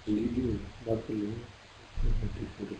लीजिए, बात कर लीजिए। ठीक है, ठीक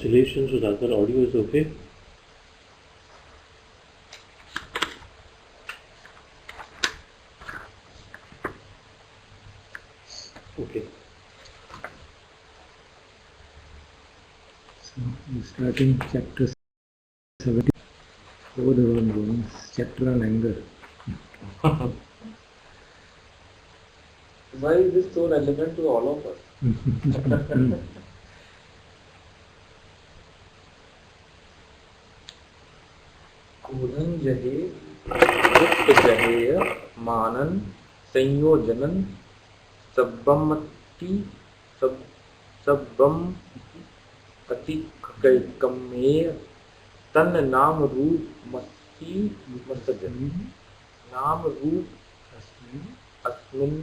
Solution to that audio is okay. Okay. So starting chapter 74, chapter on anger. Why is this so relevant to all of us? कूधन जहे युक्त जहेय मानन संयोजनन सब्बमति सब्बम अतिकैकमेय तन नाम रूप मस्ति मसजन नाम रूप अस्मिन्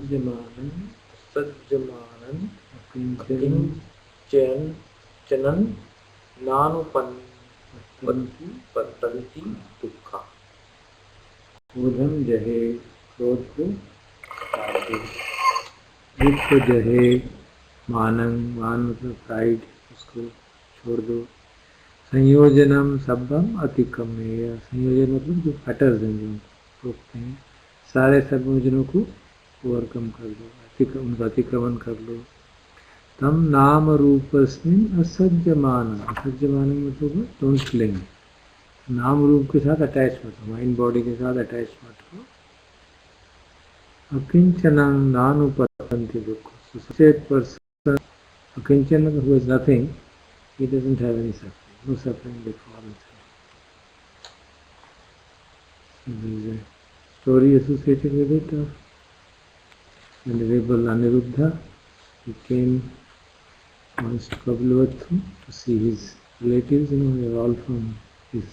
जमानन सज्जमानन अकिंचनन नानुपन्नति दुःखा। क्रोधम जहे, क्रोध को युक्त जहे, मान मतलब प्राइड, उसको छोड़ दो। संयोजनम सब्बम अतिक्रमेय, संयोजन मतलब जो फैटर्स हैं जो रोकते हैं, सारे संयोजनों को ओवरकम कर दो, उनका अतिक्रमण कर लो। तम नाम रूपस्मिन् असज्जमान, असज्जमान मतलब डोंट क्लिंग, नाम रूप के साथ अटैच मत हो, माइंड बॉडी के साथ अटैच मत हो। अकिंचनं नानुपतन्ति दुःख, so such a person, अकिंचन who is nothing, he doesn't have any suffering, no suffering befalls him. So there is a story associated with it of Venerable Aniruddha. He came once to Kapilavattu to see his relatives, they are all from his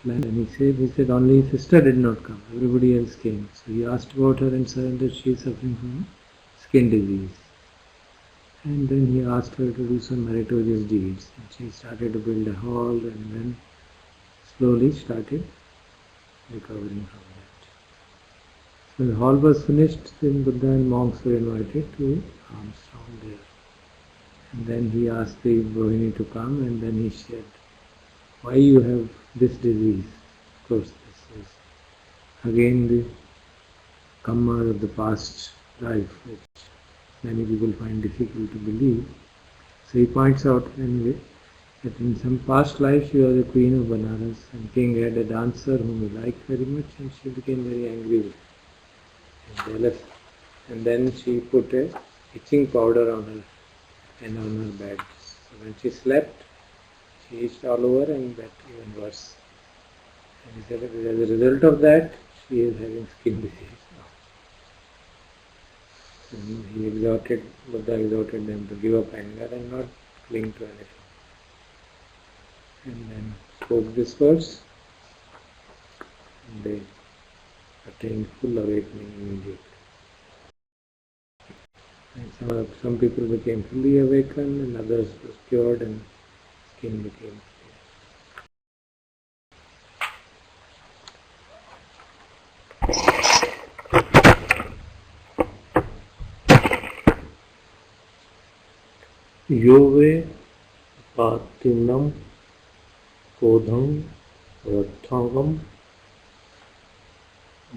land, and he said only his sister did not come, everybody else came. So he asked about her and said that she is suffering from skin disease. And then he asked her to do some meritorious deeds, and she started to build a hall, and then slowly started recovering from that. When the hall was finished, then Buddha and monks were invited to Armstrong there. And then he asked the Rohini to come, and then he said, why you have this disease? Of course, this is again the karma of the past life, which many people find difficult to believe. So he points out anyway that in some past life she was the queen of Banaras, and king had a dancer whom he liked very much, and she became very angry with him and jealous. And then she put a itching powder on her and on her bed. So when she slept, she itched all over and that even worse. And he said that as a result of that, she is having skin disease now. And Buddha exhorted them to give up anger and not cling to anything. And then spoke this verse, and they attained full awakening immediately. And some people became fully awakened, and others was cured, and skin became clear. Yove patinam kodham rathangam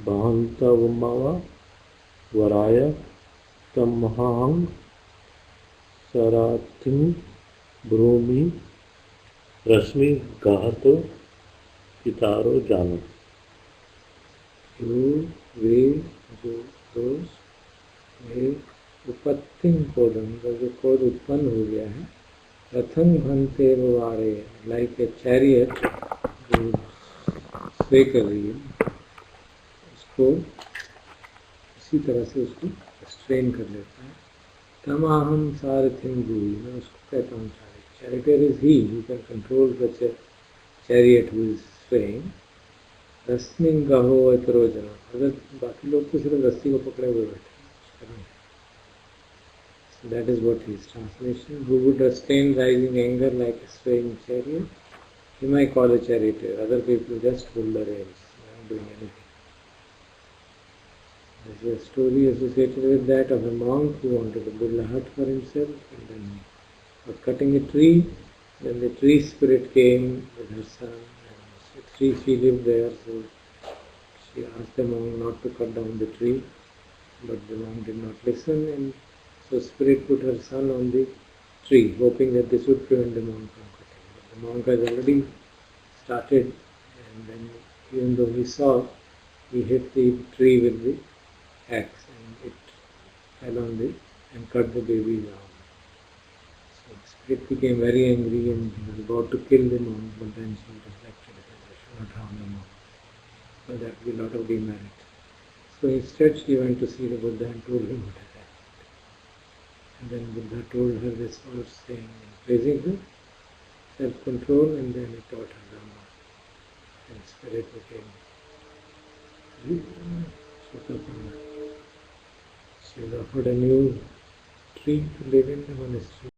bahantavamava varaya tamahang saratim brumi rasmi gahato pitaro jano. वे जो रोज वे उपत्तिम कोदम जो कोद उत्पन्न हो गया है रथम भंते वारे like a chariot जो स्वे कर रही है उसको इसी तरह से उसको स्ट्रेन कर लेता है तमाहम सारथिम ब्रूहि मैं उसको कहता हूँ charioteer is he you can control the chariot who is swaying रस्मिन गहो इतरो जना अगर बाकी लोग तो सिर्फ रस्सी को पकड़े हुए बैठे so that is what his translation. Who would restrain rising anger like a swaying chariot? He might call a charioteer. Other people just pull the reins, not doing anything. There's a story associated with that of a monk who wanted to build a hut for himself, and then he was cutting a tree. Then the tree spirit came with her son. She lived there, so she asked the monk not to cut down the tree, but the monk did not listen, and so spirit put her son on the tree, hoping that this would prevent the monk from cutting. But the monk has already started, and then even though he saw, he hit the tree with the axe, and it fell on the and cut the baby's arm. So the spirit became very angry and was about to kill the monk, but then she reflected that I should not harm the monk, but that would be a lot of demerit. So instead she went to see the Buddha and told him what had happened. And then Buddha told her this verse saying, praising her, self-control, and then he taught her Dhamma. And spirit became Sutapanna. She was offered a new tree to live in the monastery.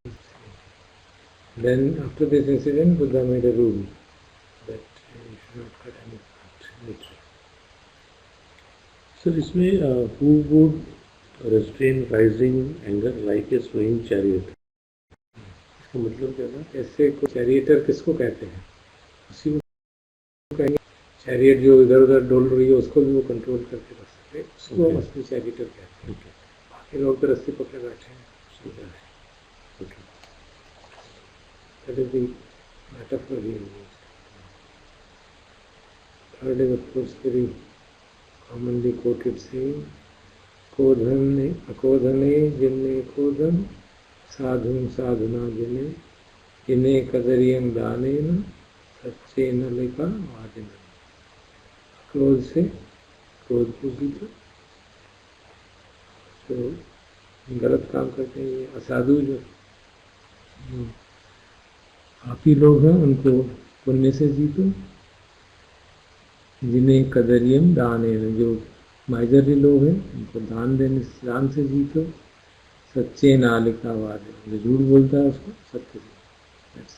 Then after this incident, Buddha made a rule that you should not cut any plant in the tree. So इसमें who would restrain rising anger like a swaying chariot? इसका मतलब क्या था? ऐसे को charioteer किसको कहते हैं? उसी को कहेंगे चैरियट जो इधर उधर डोल रही है उसको भी वो कंट्रोल करके रख सकते हैं, उसको हम असली चैरियटर कहते हैं. बाकी लोग तो रस्सी पकड़े बैठे हैं. That is the metaphor he used. Third is of course very commonly quoted saying, Kodhane jinne kodhan sadhun sadhana jinne jinne kadariyam danena सच्चे नलिका वादिन. क्रोध से क्रोध को जीतो. तो गलत काम करते हैं ये असाधु जो पापी लोग हैं उनको पुण्य से जीतो. जिन्हें कदरियम दान है जो माइजरली लोग हैं उनको दान से जीतो. सच्चे नालिका वादिन जो झूठ बोलता है उसको सत्य से. That's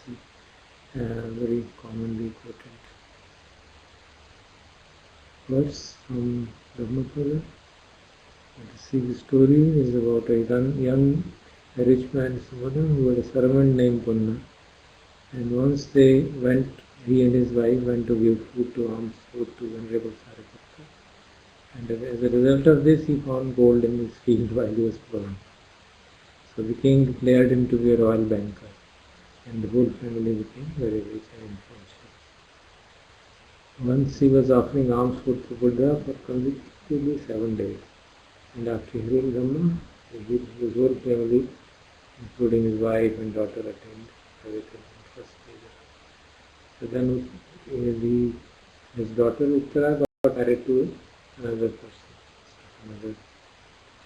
very commonly quoted verse from Dhammapada. See, the story is about a young rich man's mother who had a servant named Punna, and once he and his wife went to give alms food to Venerable Sariputta, and as a result of this he found gold in his field while he was plowing. So the king declared him to be a royal banker, and the whole family became very rich and influential. Once he was offering alms food to Buddha for consecutively 7 days, and after hearing Dhamma, his whole family, including his wife and daughter, attained awakening in first stage. So then his daughter Uttara got married to another person, another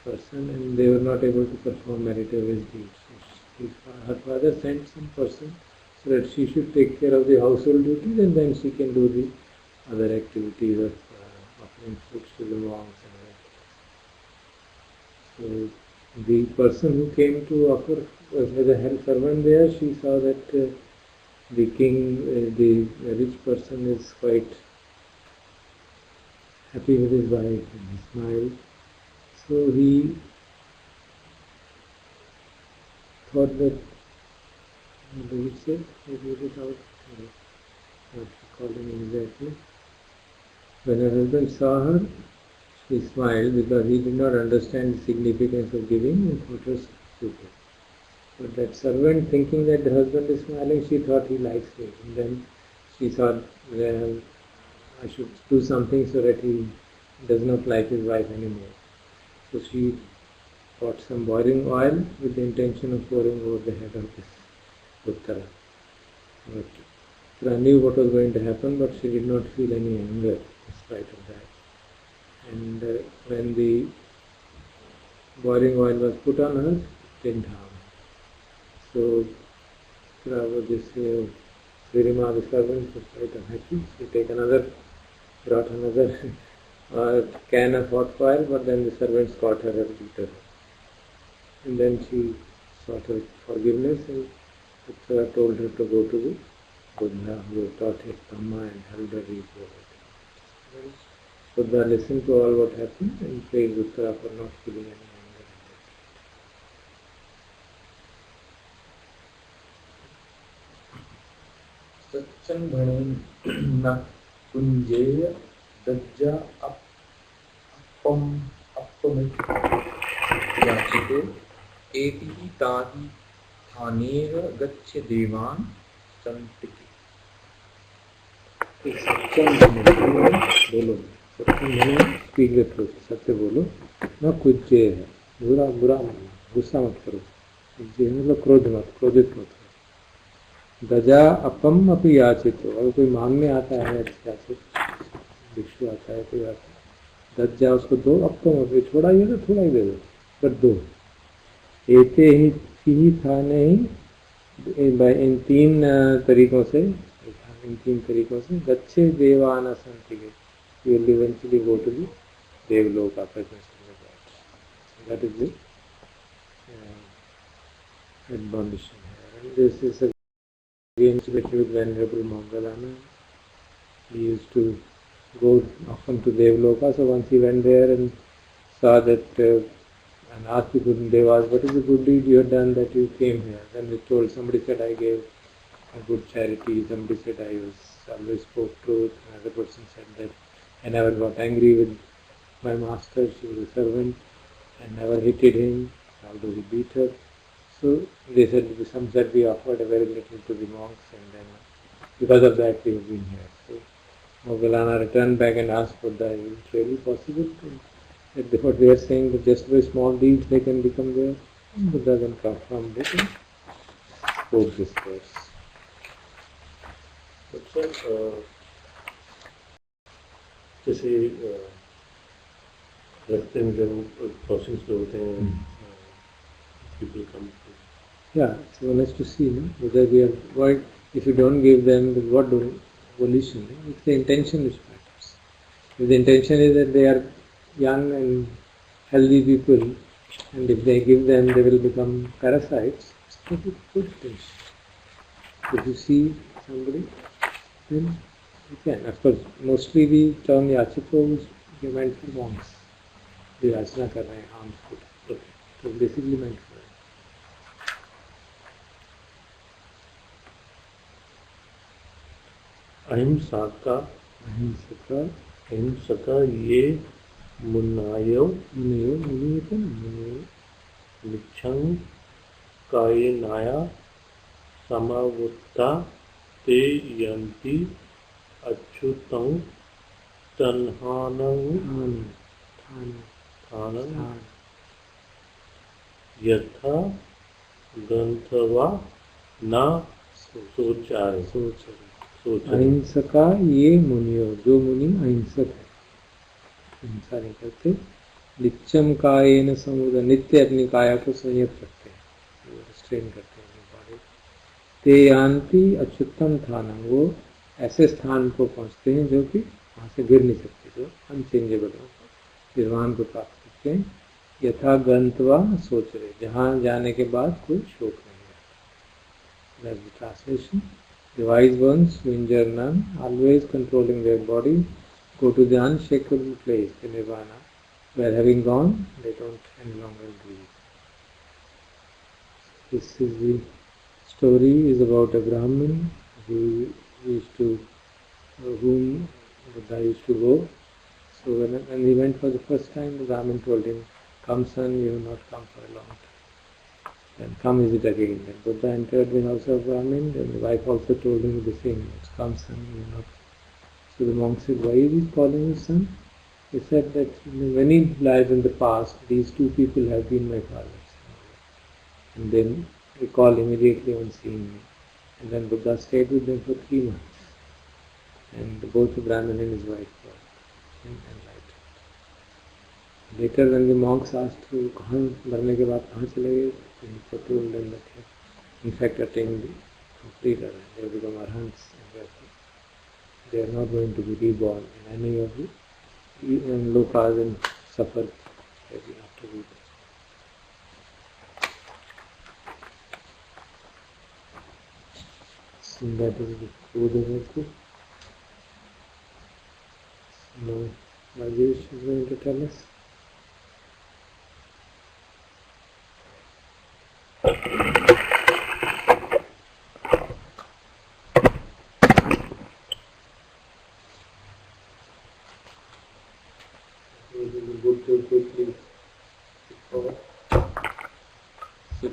person, and they were not able to perform meritorious deeds. So her father sent some person so that she should take care of the household duties, and then she can do the other activities of offering fruits to the monks and everything. So the person who came to offer was a head servant there. She saw that the king, the rich person, is quite happy with his wife, and he smiled. So he thought that, what did he say? He read it out. Not recalling exactly. When her husband saw her, she smiled because he did not understand the significance of giving and thought her stupid. But that servant, thinking that the husband is smiling, she thought he likes me. And then she thought, well, I should do something so that he does not like his wife anymore. So she bought some boiling oil with the intention of pouring over the head of this Uttara. But Uttara knew what was going to happen, but she did not feel any anger in spite of that. And when the boiling oil was put on her, it didn't harm. So Uttara was just Sririma, the servant, was quite unhappy. She brought another can of hot fire, but then the servants caught her and beat her. And then she sought her forgiveness, and Uttara told her to go to the Buddha, who taught her Dhamma and held her reach over it. Buddha listened to all what happened and praised Uttara for not feeling any anger. Satchan na kunjeya dajja appamit yachite eti tahi thanera gacche devan santiki. सत्यम बोलो, सत्यम मैंने speak the truth, सत्य बोलो, ना कुछ है, बुरा बुरा मानो, गुस्सा मत करो, कुछ मतलब क्रोधित मत करो। दजा अपम अपि याचितो, अगर कोई मांगने आता है याचित भिक्षु आता है कोई आता है, दज्जा उसको दो, अपम अपि थोड़ा ही है ना, थोड़ा ही दे दो, पर दो। एते ही खाने ही इन तीन तरीकों से, गच्छे देवाना संतिगे, you will eventually go to the Devloka, presence of the gods. That is the admonition here. And this is again with Venerable Moggallana. He used to go often to Devloka, so once he went there and saw that and asked the good Devas, what is the good deed you have done that you came here? Then he told, somebody said I gave a good charity, somebody said I always spoke truth, another person said that I never got angry with my master, she was a servant, I never hated him, although he beat her. So they said, some said we offered a very little to the monks, and then because of that we have been here. So Moggallana returned back and asked Buddha, is it really possible? That what they are saying, that just by small deeds they can become there? Buddha then confirmed it and spoke this verse. अच्छा, जैसे रास्ते में जब crossings पे होते हैं, people come to. Yeah, so one has to see, no? Whether they are, why, if you don't give them, what volition? It's the intention which matters. If the intention is that they are young and healthy people, and if they give them, they will become parasites, it's not a good intention. If you see somebody, then you can. Of course, mostly the term yachiko is meant for monks. The yachana kar rahe hain, alms food. So basically meant for अहिंसा का ये मुन्नायो निच्छं कायनाया समावुत्ता ते यन्ति अच्युतं तन्हानं यथा गंधवा न सोचारे। अहिंसका ये मुनियो, जो मुनि अहिंसक है, हिंसा नहीं करते, नित्यम कायेन समुदय, नित्य अपनी काया को संयत रखते हैं, रिस्ट्रेन करते हैं अपनी बॉडी। ते यान्ति अच्युतम स्थानम, वो ऐसे स्थान को पहुंचते हैं जो कि वहाँ से गिर नहीं सकते, जो अनचेंजेबल हो, निर्वाण को प्राप्त करते हैं। यथा गंतवा सोच रहे, जहाँ जाने के बाद कोई शोक नहीं रहता। That's the translation. The wise ones who injure none, always controlling their body, go to the unshakable place, the nirvana, where having gone, they don't any longer grieve. This is the story is about a Brahmin who used to, whom Buddha used to go. So when he went for the first time, the Brahmin told him, "Come son, you have not come for a long time. Then come visit again." Then Buddha entered the house of Brahmin, then the wife also told him the same words, "Come son, you have not." So the monk said, "Why is he calling you son?" He said that in many lives in the past, these two people have been my fathers. And then recall immediately on seeing me. And then Buddha stayed with them for 3 months. And both the Brahmin and his wife were enlightened. Later when the monks asked him, कहाँ मरने के बाद कहाँ चले गए? He told them that he had in fact attained the complete arahant. They have become arahants, and therefore they are not going to be reborn in any of the lokas and suffer every after rebirth. So that is the Buddha. Now Rajesh is going to tell us.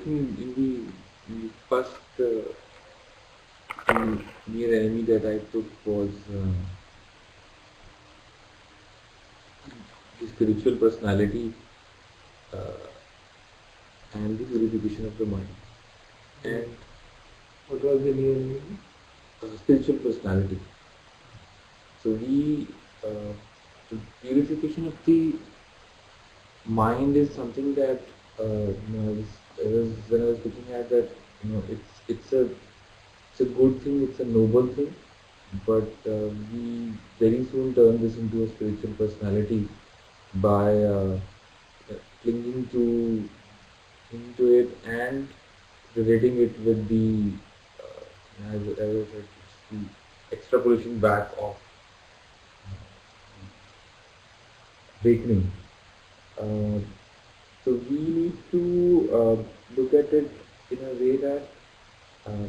In the first near enemy that I took was the spiritual personality and the purification of the mind. And What was the new enemy? Spiritual personality. So the purification of the mind is something that when I was looking at that, it's a good thing, it's a noble thing, but we very soon turn this into a spiritual personality by clinging into it and relating it with the as I said, it's the extrapolation back of awakening. So we need to look at it in a way that uh,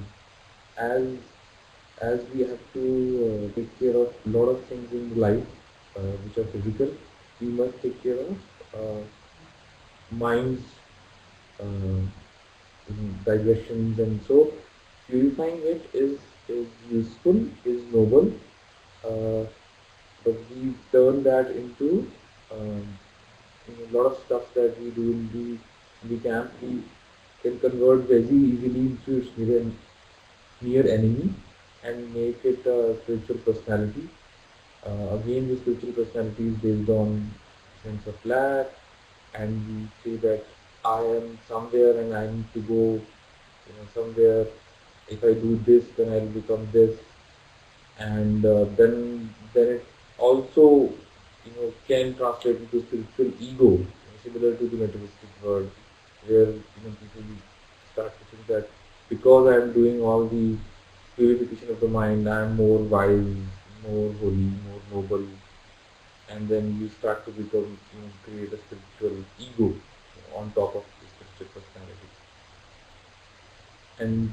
as we have to take care of a lot of things in life which are physical, we must take care of mind's digressions, and so purifying it is useful, is noble, but we turn that into a lot of stuff that we do in the camp. We can convert very easily into its near enemy and make it a spiritual personality. Again, the spiritual personality is based on sense of lack, and we say that I am somewhere and I need to go, somewhere. If I do this, then I'll become this, and then it also can translate into spiritual ego, similar to the metaphysical world, where people start to think that because I am doing all the purification of the mind, I am more wise, more holy, more noble, and then you start to become, create a spiritual ego on top of the spiritual personality. And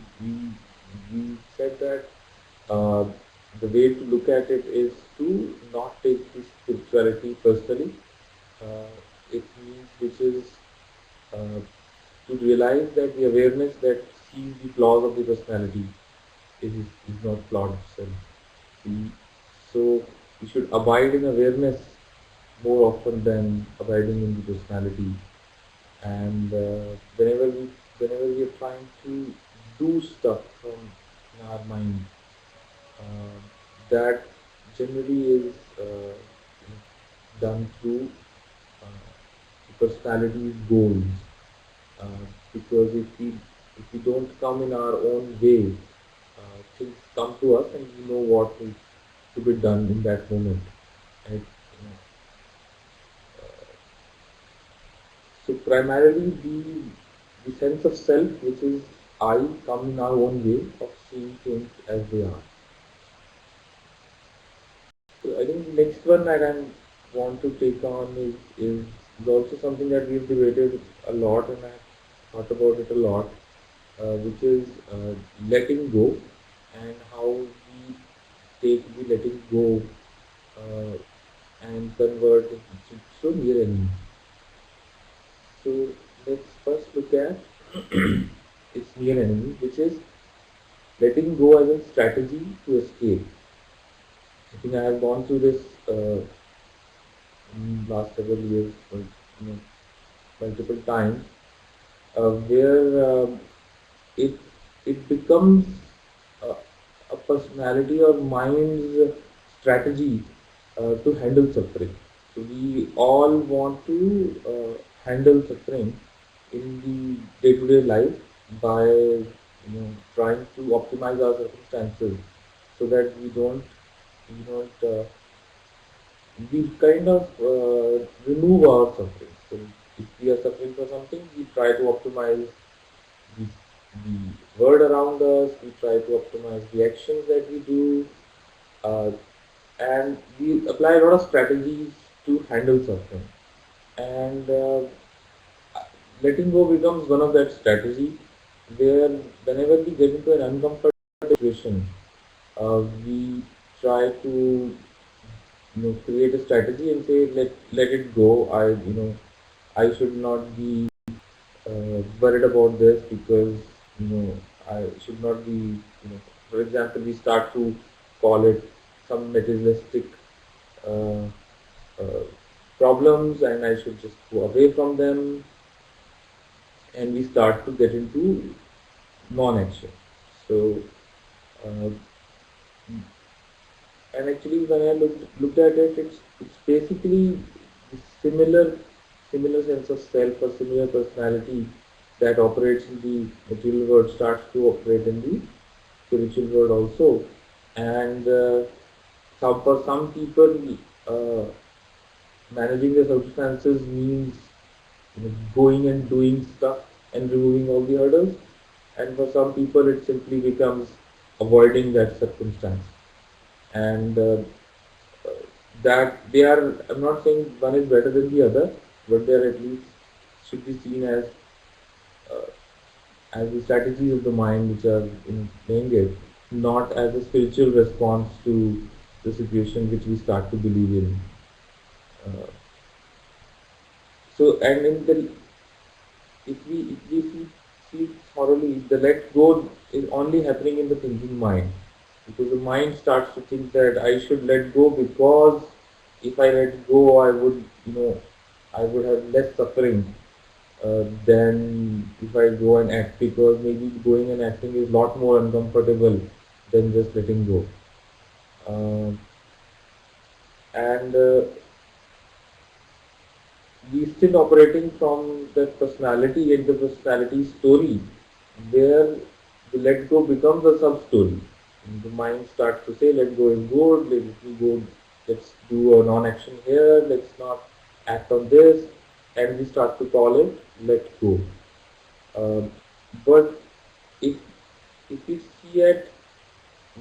we said that uh, the way to look at it is to not take the spirituality personally. It means which is to realize that the awareness that sees the flaws of the personality is not flawed itself. We, so we should abide in awareness more often than abiding in the personality. And whenever we are trying to do stuff from in our mind, that generally is done through personality's goals. Because if we don't come in our own way, things come to us and we know what is to be done in that moment. And, so primarily the sense of self, which is I, come in our own way of seeing things as they are. So I think the next one that I want to take on is also something that we've debated a lot, and I've thought about it a lot, which is letting go, and how we take the letting go and convert it to near enemy. So let's first look at its near enemy, which is letting go as a strategy to escape. I think I have gone through this in last several years, multiple times, where it becomes a personality or mind's strategy to handle suffering. So we all want to handle suffering in the day-to-day life by trying to optimize our circumstances so that we kind of remove our suffering. So if we are suffering for something, we try to optimize the world around us, we try to optimize the actions that we do, and we apply a lot of strategies to handle suffering. And letting go becomes one of that strategy, where whenever we get into an uncomfortable situation, we try to create a strategy and say let it go. I should not be worried about this, because I should not be, for example, we start to call it some materialistic uh, uh, problems, and I should just go away from them, and we start to get into non-action. So uh, and actually when I looked at it, it's basically similar sense of self or similar personality that operates in the material world starts to operate in the spiritual world also. And for some people, managing the circumstances means going and doing stuff and removing all the hurdles, and for some people it simply becomes avoiding that circumstance. And that they are, I'm not saying one is better than the other, but they are at least should be seen as the strategies of the mind which are playing it, not as a spiritual response to the situation which we start to believe in. So, and in the if we see thoroughly, the let go is only happening in the thinking mind, because the mind starts to think that I should let go, because if I let go, I would have less suffering than if I go and act, because maybe going and acting is a lot more uncomfortable than just letting go. And we still operating from that personality and the personality story, where the let go becomes a sub story. The mind starts to say, let go is good, let's do a non-action here, let's not act on this, and we start to call it let go. But if we see at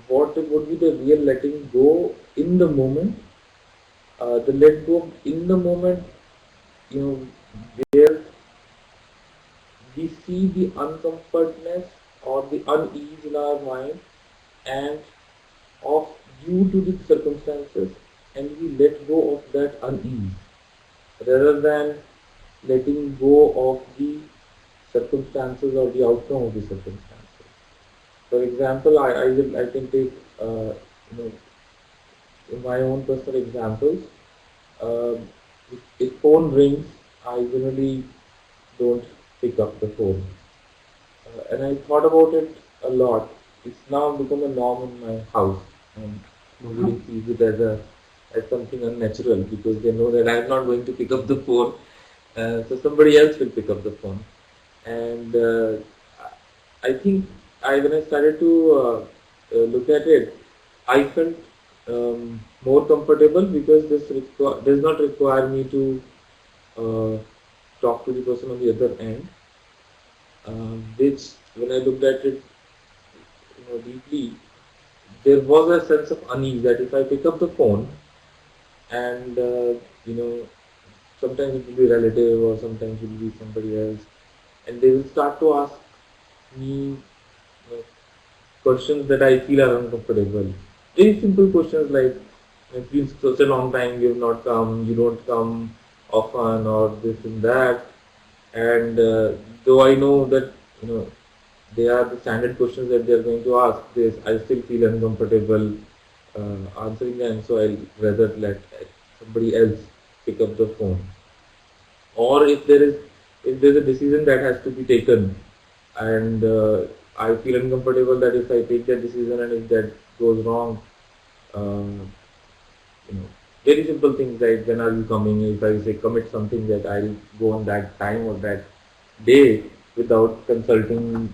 what would be the real letting go in the moment, the let go in the moment, where we see the uncomfortness or the unease in our mind and of due to the circumstances, and we let go of that unease rather than letting go of the circumstances or the outcome of the circumstances. For example, I can take my own personal examples. If phone rings, I generally don't pick up the phone. And I thought about it a lot. It's now become a norm in my house, and nobody sees it as something unnatural, because they know that I'm not going to pick up the phone So somebody else will pick up the phone, and I think when I started to look at it, I felt more comfortable because this does not require me to uh, talk to the person on the other end. Which, when I looked at it, deeply, there was a sense of unease that if I pick up the phone and sometimes it will be relative or sometimes it will be somebody else, and they will start to ask me questions that I feel are uncomfortable. Very simple questions like, it's been such a long time, you have not come, you don't come often, or this and that. And though I know that they are the standard questions that they are going to ask, this I still feel uncomfortable answering them, so I'll rather let somebody else pick up the phone. Or if there's a decision that has to be taken, and I feel uncomfortable that if I take that decision and if that goes wrong, uh, very simple things like when are you coming? If I say commit something that I'll go on that time or that day without consulting,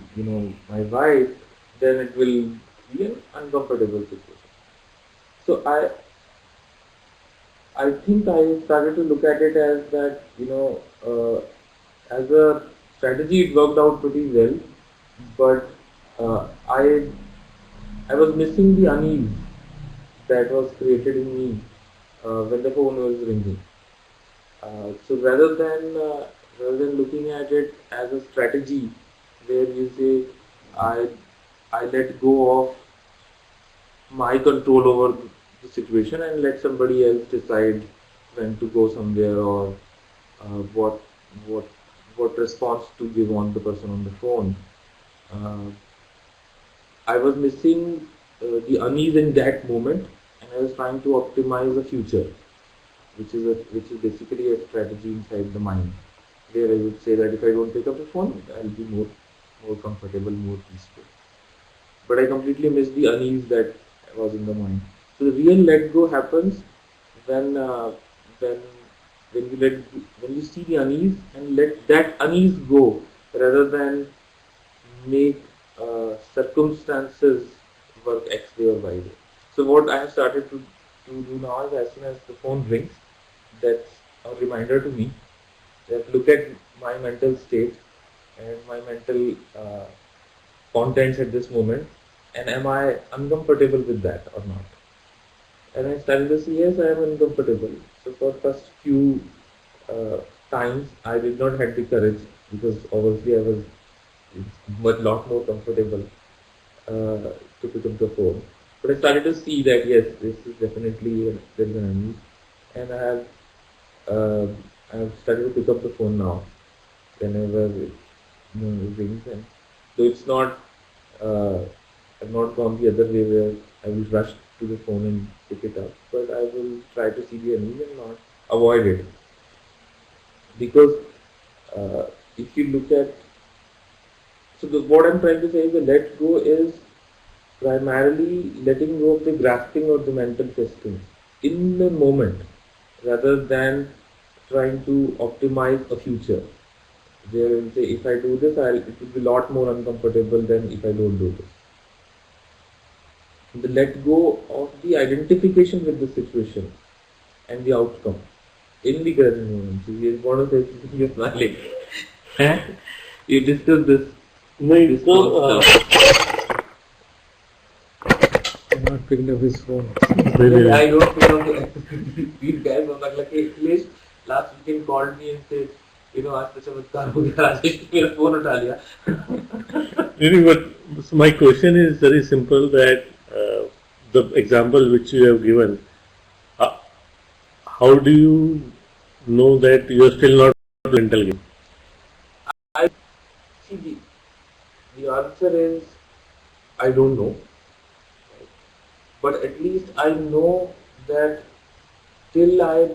my wife, then it will be an uncomfortable situation. So I think I started to look at it as that, as a strategy it worked out pretty well, but I was missing the unease that was created in me when the phone was ringing. So rather than looking at it as a strategy where you say I let go of my control over the situation and let somebody else decide when to go somewhere or uh, what what what response to give on the person on the phone. Uh, I was missing the unease in that moment, and I was trying to optimize the future, which is basically a strategy inside the mind, where I would say that if I don't pick up the phone, I'll be more comfortable, more peaceful. But I completely missed the unease that was in the mind. So the real let go happens when when when you when you see the unease and let that unease go, rather than make circumstances work X way or Y way. So what I have started to do now is, as soon as the phone rings, that's a reminder to me that look at my mental state and my mental contents at this moment, and am I uncomfortable with that or not? And I started to see, yes, I am uncomfortable. So for first few uh, times, I did not have the courage because obviously I was much lot more comfortable to pick up the phone. But I started to see that yes, this is definitely there is an unease, and uh, I have started to pick up the phone now whenever it rings. And so it's not I've not gone the other way where I will rush to the phone and pick it up, but I will try to see the unease and not avoid it, because if you look at what I'm trying to say is the let go is primarily letting go of the grasping or the mental questions in the moment, rather than trying to optimize a future. Where I will say, if I do this, it will be a lot more uncomfortable than if I don't do this. The let go of the identification with the situation and the outcome in the present moment. So you want to say something, you're smiling. You discussed this. No, Not picking up his phone. really. I don't know. These guys were like, at least last weekend called me and said, आज तो चमत्कार हो गया, राजेश ने मेरा phone उठा लिया. Really, but my question is very simple that the example which you have given, uh, how do you know that you are still not mental game? I see the answer is I don't know, but at least I know that till I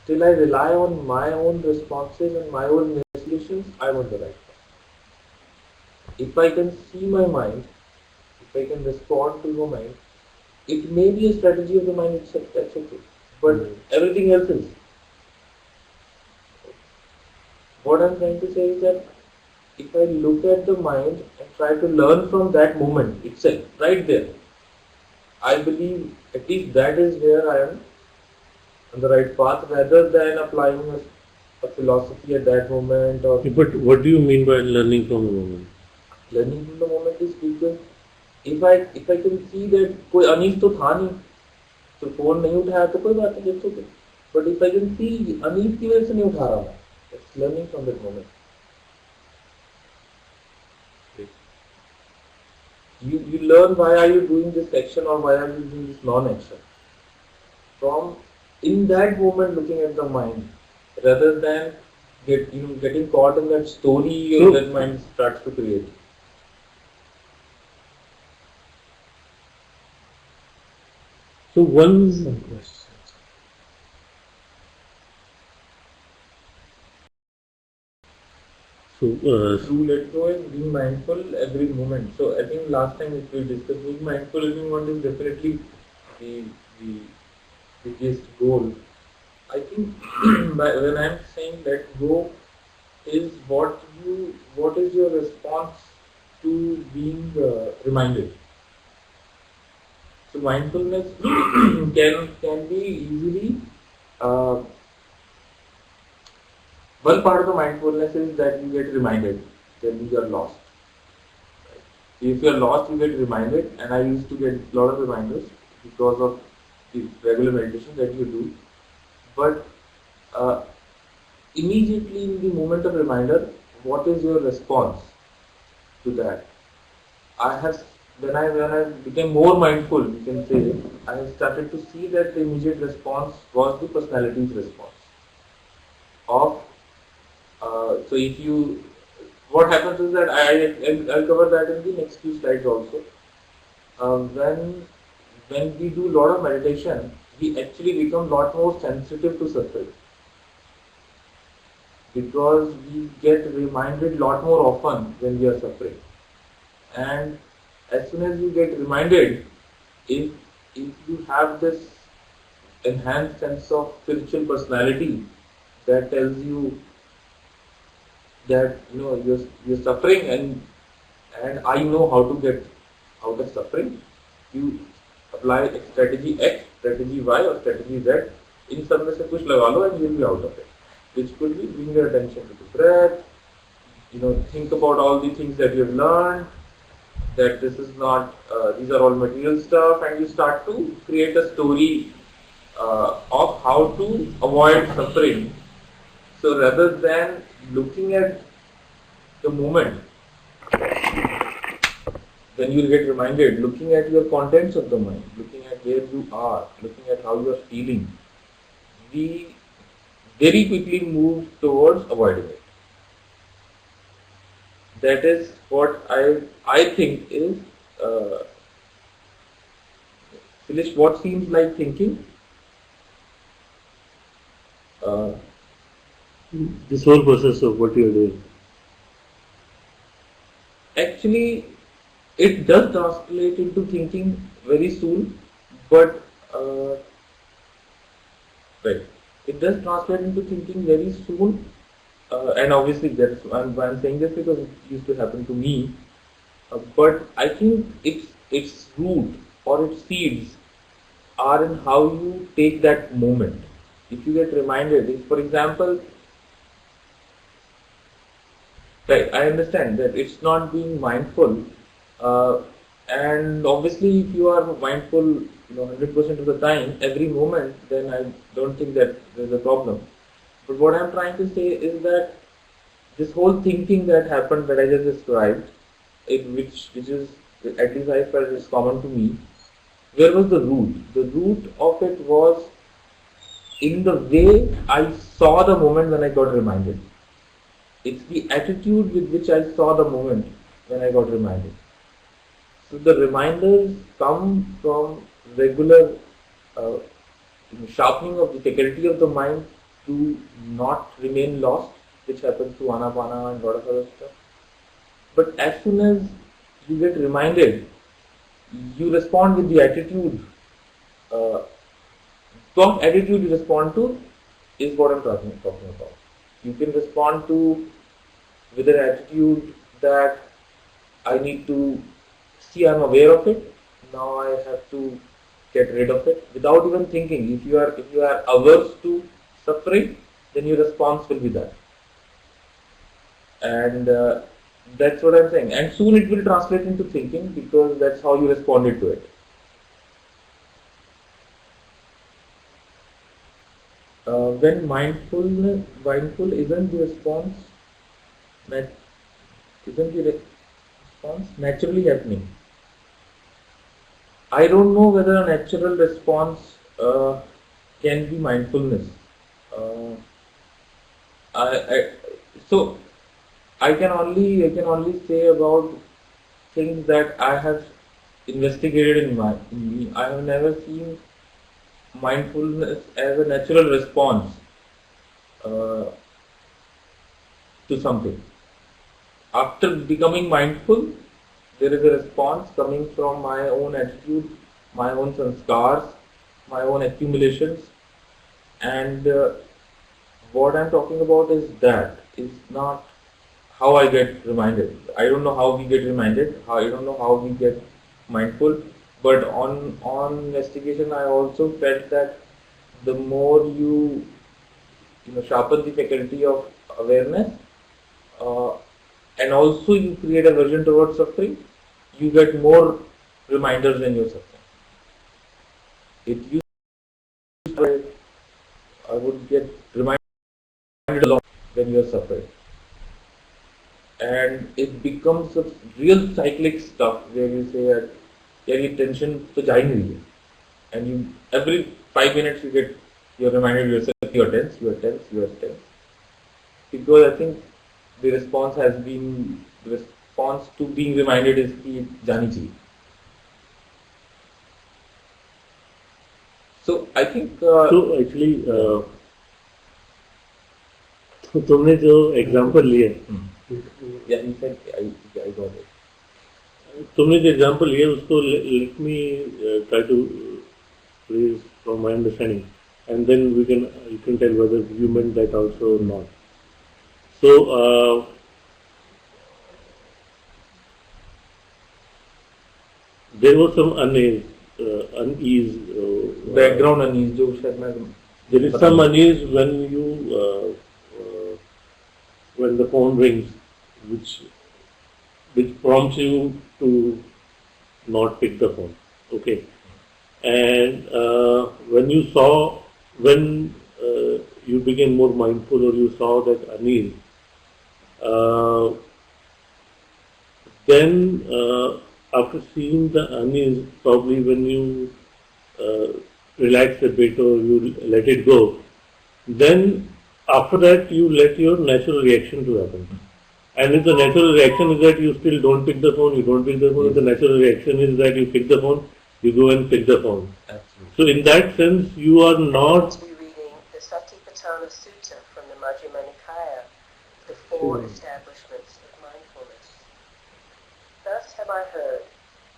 rely on my own responses and my own solutions, I'm on the right path. If I can see my mind, if I can respond to my mind, it may be a strategy of the mind itself, that's okay. But everything else is. what I'm trying to say is that if I look at the mind and try to learn from that moment itself, right there, I believe at least that is where I am on the right path, rather than applying a philosophy at that moment or But what do you mean by learning from the moment? learning from the moment is because if I can see that कोई अनीस तो था नहीं, तो phone नहीं उठाया तो कोई बात नहीं, it's okay. But if I can see Anees की वजह से नहीं उठा रहा मैं, it's learning from that moment. You learn why are you doing this action or why are you doing this non-action from in that moment looking at the mind, rather than getting caught in that story So- that mind starts to create. So one Some questions. so True let go is being mindful every moment. So I think last time if we discussed being mindful every moment is definitely the biggest goal. I think when I'm saying let go is what is your response to being reminded. So mindfulness can be easily one part of the mindfulness is that you get reminded that you are lost. Right? If you are lost, you get reminded, and I used to get a lot of reminders because of the regular meditation that you do. But immediately in the moment of reminder, what is your response to that? When I became more mindful, you can say, I started to see that the immediate response was the personality's response of. So if you, what happens is that I'll cover that in the next few slides also. When we do a lot of meditation, we actually become a lot more sensitive to suffering, because we get reminded a lot more often when we are suffering. And as soon as you get reminded, if you have this enhanced sense of spiritual personality that tells you that you're suffering and I know how to get out of suffering, you apply strategy X, strategy Y or strategy Z, in सब में से कुछ लगा लो and you'll be out of it. Which could be bring your attention to the breath, think about all the things that you've learned, that this is not, these are all material stuff, and you start to create a story of how to avoid suffering. So rather than looking at the moment, then you'll get reminded, looking at your contents of the mind, looking at where you are, looking at how you are feeling, we very quickly move towards avoiding it. That is what I think is, Phyllis, what seems like thinking? this whole process of what you are doing. Actually, it does translate into thinking very soon, but right, it does translate into thinking very soon, and obviously that's I'm saying this because it used to happen to me. But I think its root or its seeds are in how you take that moment. If you get reminded, if for example, right, I understand that it's not being mindful, and obviously if you are mindful 100% of the time, every moment, then I don't think that there's a problem. But what I'm trying to say is that this whole thinking that happened that I just described, which is, at least I felt is common to me, where was the root? The root of it was in the way I saw the moment when I got reminded. It's the attitude with which I saw the moment when I got reminded. So the reminders come from regular sharpening of the faculty of the mind to not remain lost, which happens to Anapana and a lot of other stuff. But as soon as you get reminded, you respond with the attitude. What attitude you respond to is what I'm talking about. You can respond to with an attitude that I need to see, I'm aware of it. Now I have to get rid of it without even thinking. If you are averse to suffering, then your response will be that. And that's what I'm saying. And soon it will translate into thinking, because that's how you responded to it. When mindful isn't the response, naturally happening. I don't know whether a natural response can be mindfulness. So I can only say about things that I have investigated in me. I have never seen mindfulness as a natural response to something. After becoming mindful, there is a response coming from my own attitude, my own sanskars, my own accumulations, and what I'm talking about is not how I get reminded. I don't know how we get reminded. I don't know how we get mindful. But on investigation, I also felt that the more you sharpen the faculty of awareness, and also you create aversion towards suffering, you get more reminders when you're suffering. It used to, I would get reminded a lot when you're suffering. And it becomes a real cyclic stuff where you say that your tension to ja hi nahi hai. And you every 5 minutes you're reminded yourself you're tense. Because I think the response to being reminded is ki jani chahiye. So I think So actually तुमने जो example लिए yeah, in fact, I got it. तुमने जो example लिया उसको let me try to please from my understanding, and then you can tell whether you meant that also or not. So there was some unease, Background unease, जो शायद मैं there is some unease when the phone rings, which prompts you to not pick the phone. Okay, and when you became more mindful, or you saw that unease, then after seeing the unease, probably when you relax a bit or you let it go, then after that you let your natural reaction to happen. And if the natural reaction is that you still don't pick the phone, you don't pick the phone. If the natural reaction is that you pick the phone, you go and pick the phone. Absolutely. So in that sense, you are not. To be reading the Satipatthana Sutta from the Majjhima Nikaya, the four establishments of mindfulness. Thus have I heard,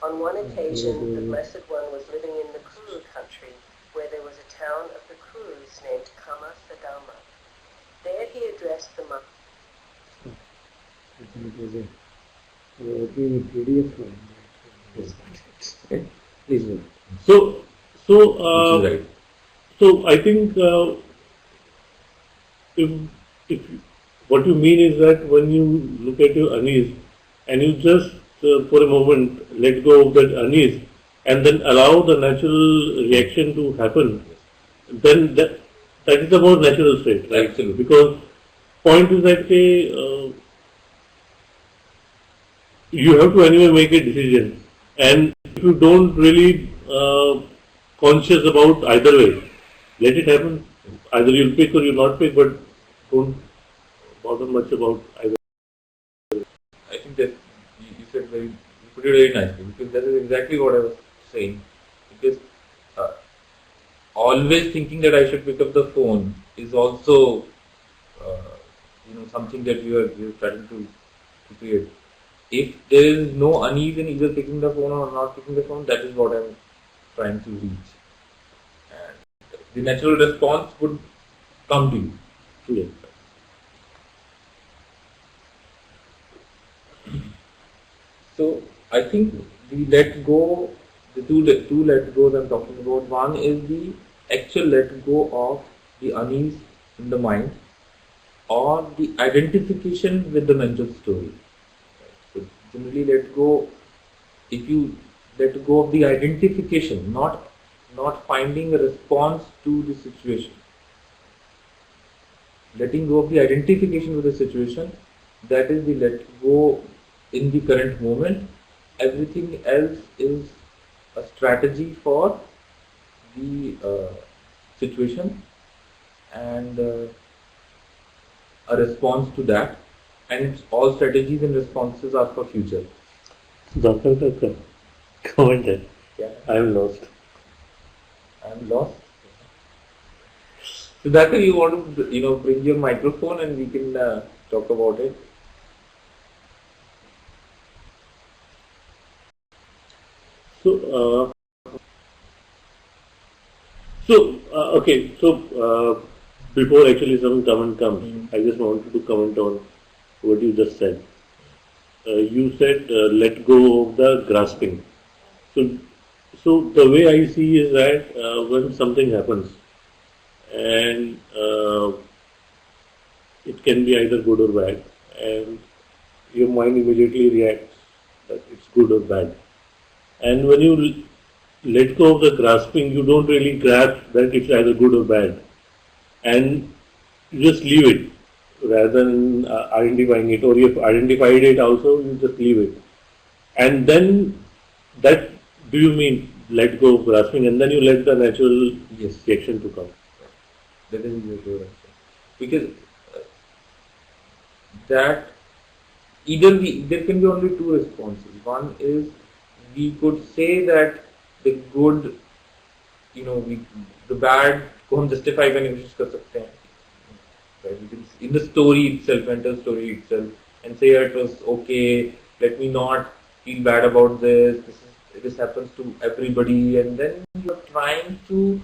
on one occasion the Blessed One was living in the Kuru country, where there was a town of the Kurus named Kama Sadama. There he addressed the monk. PDF file. Please wait. So Right. So I think if what you mean is that when you look at your unease and you just for a moment let go of that unease and then allow the natural reaction to happen, then that is the more natural state, right? Absolutely. Because point is that you have to anyway make a decision, and if you don't really conscious about either way, let it happen. Either you'll pick or you'll not pick, but don't bother much about either. I think that you said you put it very nicely, because that is exactly what I was saying. Because always thinking that I should pick up the phone is also something that you're trying to create. If there is no unease in either picking the phone or not picking the phone, that is what I'm trying to reach. And the natural response would come to you. Yeah. So I think the let go, the two let goes I'm talking about. One is the actual let go of the unease in the mind, or the identification with the mental story. So generally let go, if you let go of the identification, not finding a response to the situation, letting go of the identification with the situation, that is the let go in the current moment. Everything else is a strategy for the situation, and a response to that, and all strategies and responses are for future. Dr. Comment there. Yeah, I'm lost. I'm lost. So that you want to bring your microphone and we can talk about it. So, okay. So, before actually some comment comes, I just wanted to comment on what you just said. You said let go of the grasping. So the way I see is that when something happens, and it can be either good or bad, and your mind immediately reacts that it's good or bad. And when you let go of the grasping, you don't really grasp that it's either good or bad, and you just leave it rather than identifying it, or you've identified it also, you just leave it. And then that, do you mean let go of grasping, and then you let the natural Yes. reaction to come? That is your answer. Because that there can be only two responses. One is, we could say that the good, the bad को हम justify करने की कोशिश कर सकते हैं. Right? We can, in the story itself, mental story itself, and say it was okay. Let me not feel bad about this. This happens to everybody, and then you're trying to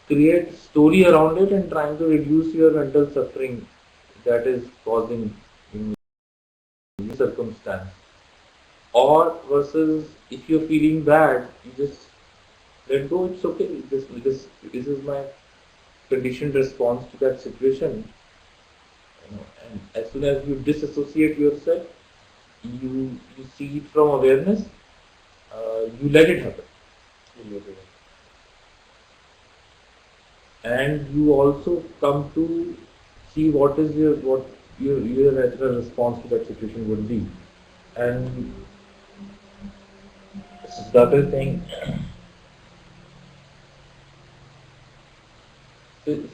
create story around it and trying to reduce your mental suffering that is causing in the circumstance. Or versus, if you're feeling bad, you just let go. It's okay. This is my conditioned response to that situation. And as soon as you disassociate yourself, you see it from awareness. You let it happen. And you also come to see what your natural response to that situation would be. And the other thing,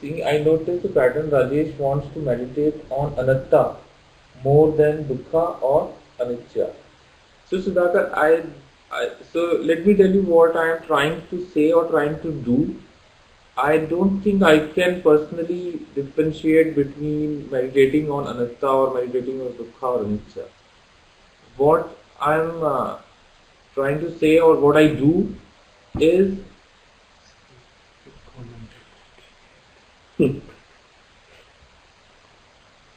see, I noticed the pattern. Rajesh wants to meditate on anatta more than dukkha or anicca. So Sudhakar, so let me tell you what I am trying to say or trying to do. I don't think I can personally differentiate between meditating on anatta or meditating on dukkha or anicca. What I am trying to say, or what I do, is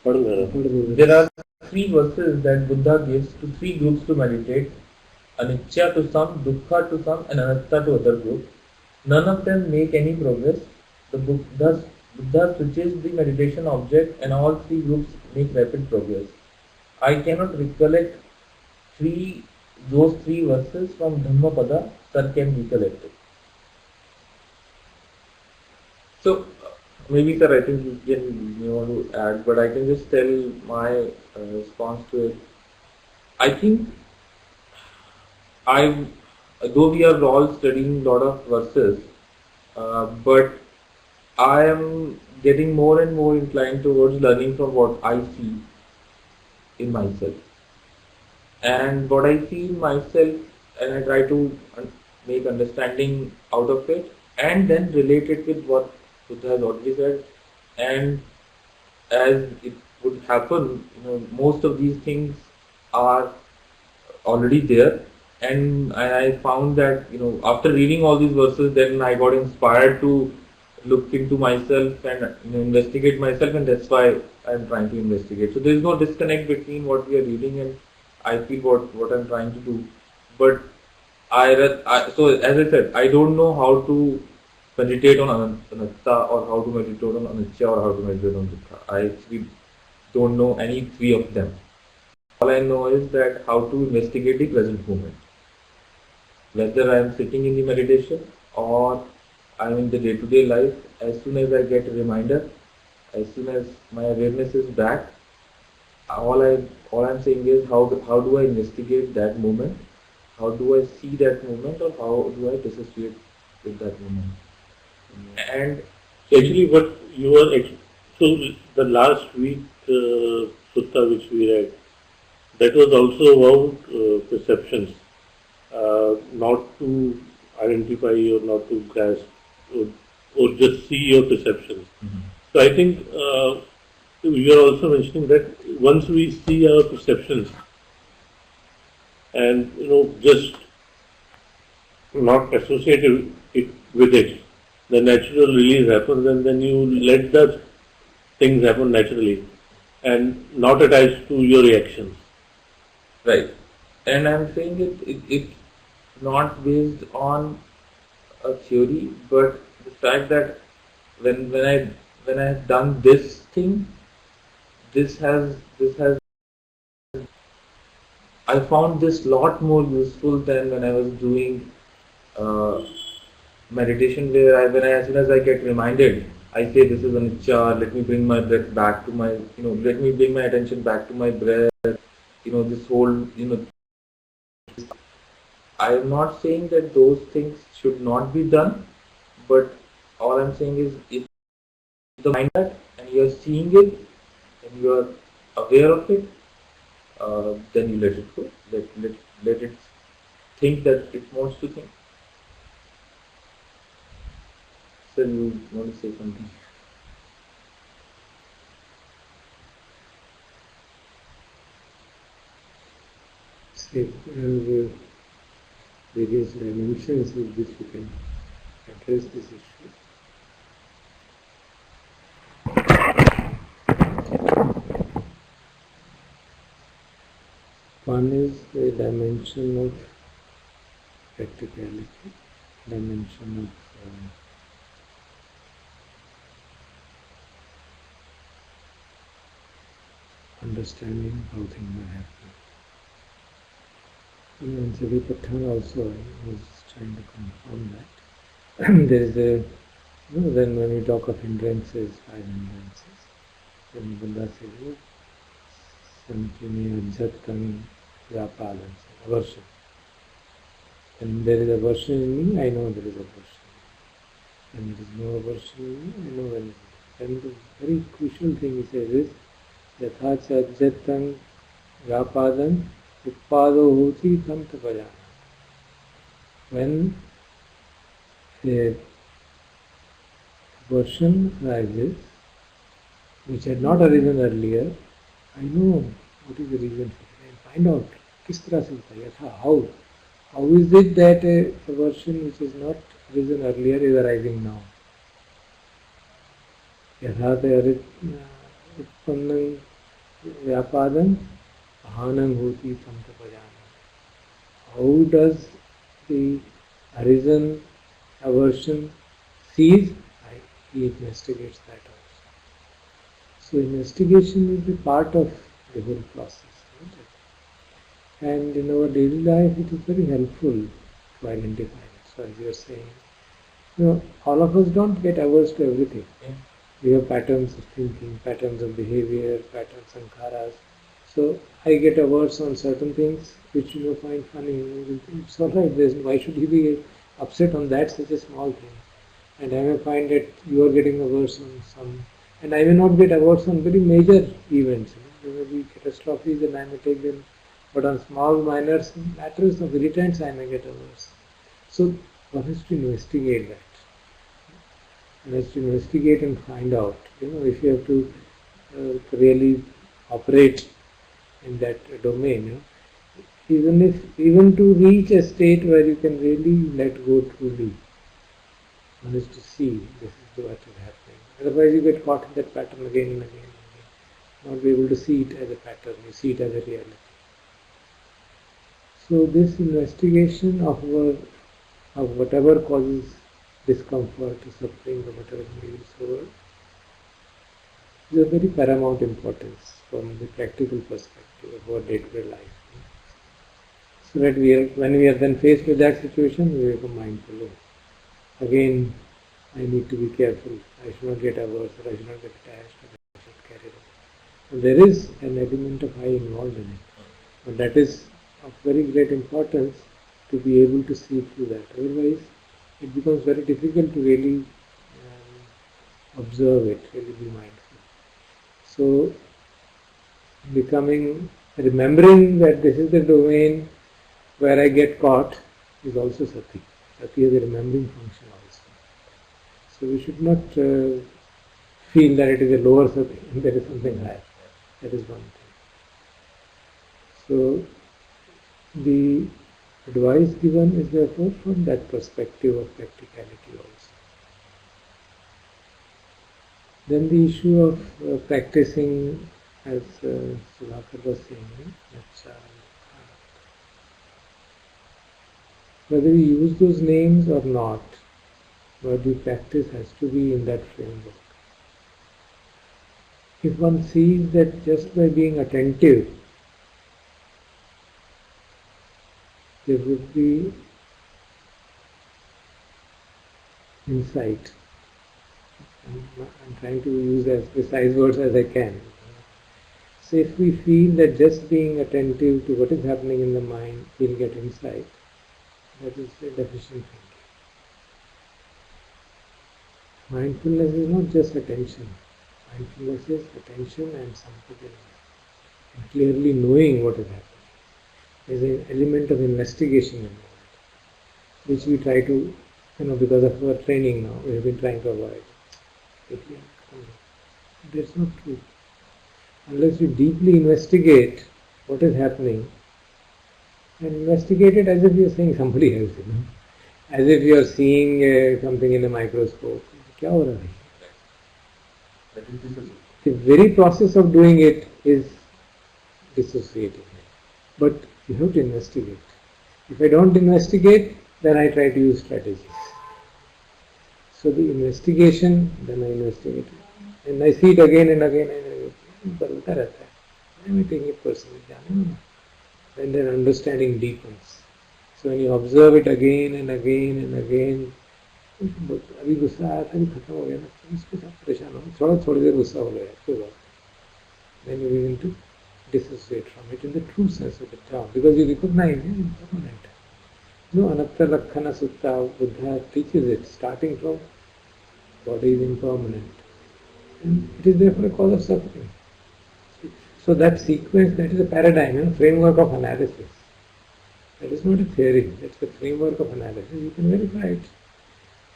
there are three verses that Buddha gives to three groups to meditate: anicca to some, dukkha to some, and anatta to other groups. None of them make any progress. The Buddha switches the meditation object, and all three groups make rapid progress. I cannot recollect those three verses from Dhammapada. Sir can recollect it. So maybe sir, I think you want to add, but I can just tell my response to it. I think though we are all studying a lot of verses, but I am getting more and more inclined towards learning from what I see in myself. And what I see in myself, and I try to make understanding out of it, and then relate it with what Buddha has already said. And as it would happen, most of these things are already there. And I found that, after reading all these verses, then I got inspired to look into myself and investigate myself, and that's why I'm trying to investigate. So there is no disconnect between what we are reading and I feel what I'm trying to do, but so as I said, I don't know how to meditate on anatta or how to meditate on anicca or how to meditate on dukkha. I actually don't know any three of them. All I know is that how to investigate the present moment. Whether I am sitting in the meditation or I am in the day-to-day life, as soon as I get a reminder, as soon as my awareness is back, all I'm saying is how do I investigate that moment? How do I see that moment, or how do I dissociate with that moment? And Actually, what you are so the last week sutta which we read, that was also about perceptions, not to identify or not to grasp or just see your perceptions. So I think you are also mentioning that once we see our perceptions and just not associate it with it, the natural release happens, and then you let the things happen naturally and not attached to your reactions. right, and I'm saying it's not based on a theory, but the fact that when I've done this thing, this has I found this lot more useful than when I was doing meditation, where as soon as I get reminded, I say this is anicca. Let me bring my breath back to my let me bring my attention back to my breath. This whole I am not saying that those things should not be done, but all I'm saying is if the mind that and you are seeing it and you are aware of it, then you let it go. Let it think that it wants to think. So you want to say something? See, various dimensions with which we can address this issue. One is the dimension of practicality, dimension of understanding how things are happening. In Satipatthana also I was trying to confirm that. There is a, then when we talk of hindrances, 5 hindrances, then Buddha says, Samchini Ajjatam Vyapalam, aversion. When there is aversion in me, I know there is aversion. When there is no aversion in me, I know when there is. And the very crucial thing he says is, Yatha cha ajjatam vyapadam uppado hoti tam tapajana. When a aversion arises, which had not arisen earlier, I know what is the reason for it. I find out kis tarah se hota hai, yatha, how is it that a aversion which has not arisen earlier is arising now? Yatha utpannam vyapadam ahanam hoti tam tapajana. How does the arisen aversion cease? He investigates that also. So investigation is the part of the whole process. And in our daily life it is very helpful to identify it. So as you are saying, all of us don't get averse to everything. We have patterns of thinking, patterns of behavior, patterns sankharas. So I get averse on certain things which you may find funny. It's alright, why should you be upset on that, such a small thing? And I may find that you are getting averse on some, and I may not get averse on very major events. There may be catastrophes and I may take them, but on small minor matters of irritants I may get averse. So one has to investigate that. One has to investigate and find out. If you have to really operate in that domain, even to reach a state where you can really let go truly, one has to see this is what is happening. Otherwise you get caught in that pattern again and again and again. Not be able to see it as a pattern, you see it as a reality. So this investigation of whatever causes discomfort, suffering, or whatever may be so, is of very paramount importance from the practical perspective of our day-to-day life. So that when we are then faced with that situation, we become mindful. Again, I need to be careful. I should not get averse, or I should not get attached, or I should not carry on. And there is an element of I involved in it. But that is of very great importance to be able to see through that. Otherwise, it becomes very difficult to really observe it, really be mindful. So, remembering that this is the domain where I get caught is also sati. Sati has a remembering function also. So we should not feel that it is a lower sati and there is something higher. That is one thing. So the advice given is therefore from that perspective of practicality also. Then the issue of practicing, as Sudhakar was saying, that whether we use those names or not, but the practice has to be in that framework. If one sees that just by being attentive, there would be insight. I'm trying to use as precise words as I can. So if we feel that just being attentive to what is happening in the mind will get insight, that is a deficient thinking. Mindfulness is not just attention. Mindfulness is attention and sampajanya, and clearly knowing what is happening. There is an element of investigation involved, which we try to, because of our training now, we have been trying to avoid. That's not true. Unless you deeply investigate what is happening, and investigate it as if you are seeing somebody else, as if you are seeing something in a microscope. Kya ho raha hai? The very process of doing it is dissociating. But you have to investigate. If I don't investigate, then I try to use strategies. So the investigation, then I investigate. And I see it again and again and again. Badalta rehta hai. I am taking it personally. Then their understanding deepens. So when you observe it again and again and again, अभी गुस्सा आया था, खत्म हो गया ना, इसके साथ परेशान हो, थोड़ी देर गुस्सा हो गया, कोई बात नहीं. Then you begin to dissociate from it in the true sense of the term, because you recognize it is permanent. No, anatta lakhana sutta, Buddha teaches it, starting from body is impermanent, and it is therefore a cause of suffering. So that sequence, that is a paradigm, framework of analysis. That is not a theory, that's a framework of analysis. You can verify it.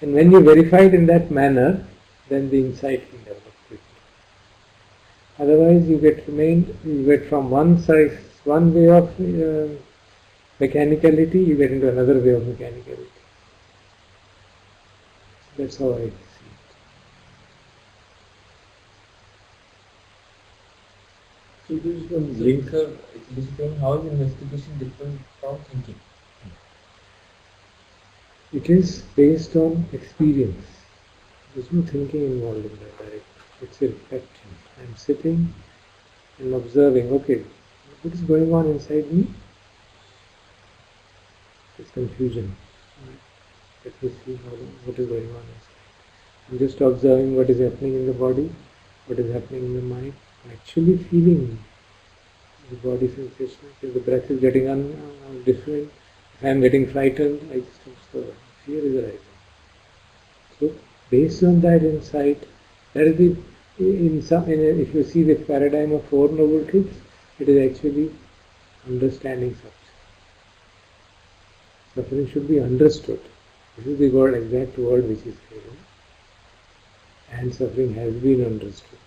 And when you verify it in that manner, then the insight can develop quickly. Otherwise, you get from one way of mechanicality, you get into another way of mechanicality. That's how I see it. So this is one link, sir. It is saying how is investigation different from thinking? It is based on experience. There is no thinking involved in that directly. It's a reflection. I am sitting and observing, okay, what is going on inside me? It's confusion. Let me see what is going on inside. I'm just observing what is happening in the body, what is happening in the mind. I'm actually feeling the body sensation. If the breath is getting different, if I am getting frightened, I just observe. Fear is arising. So, based on that insight, that is if you see the paradigm of Four Noble Truths, it is actually understanding suffering. Suffering should be understood. This is the exact word which is given. And suffering has been understood.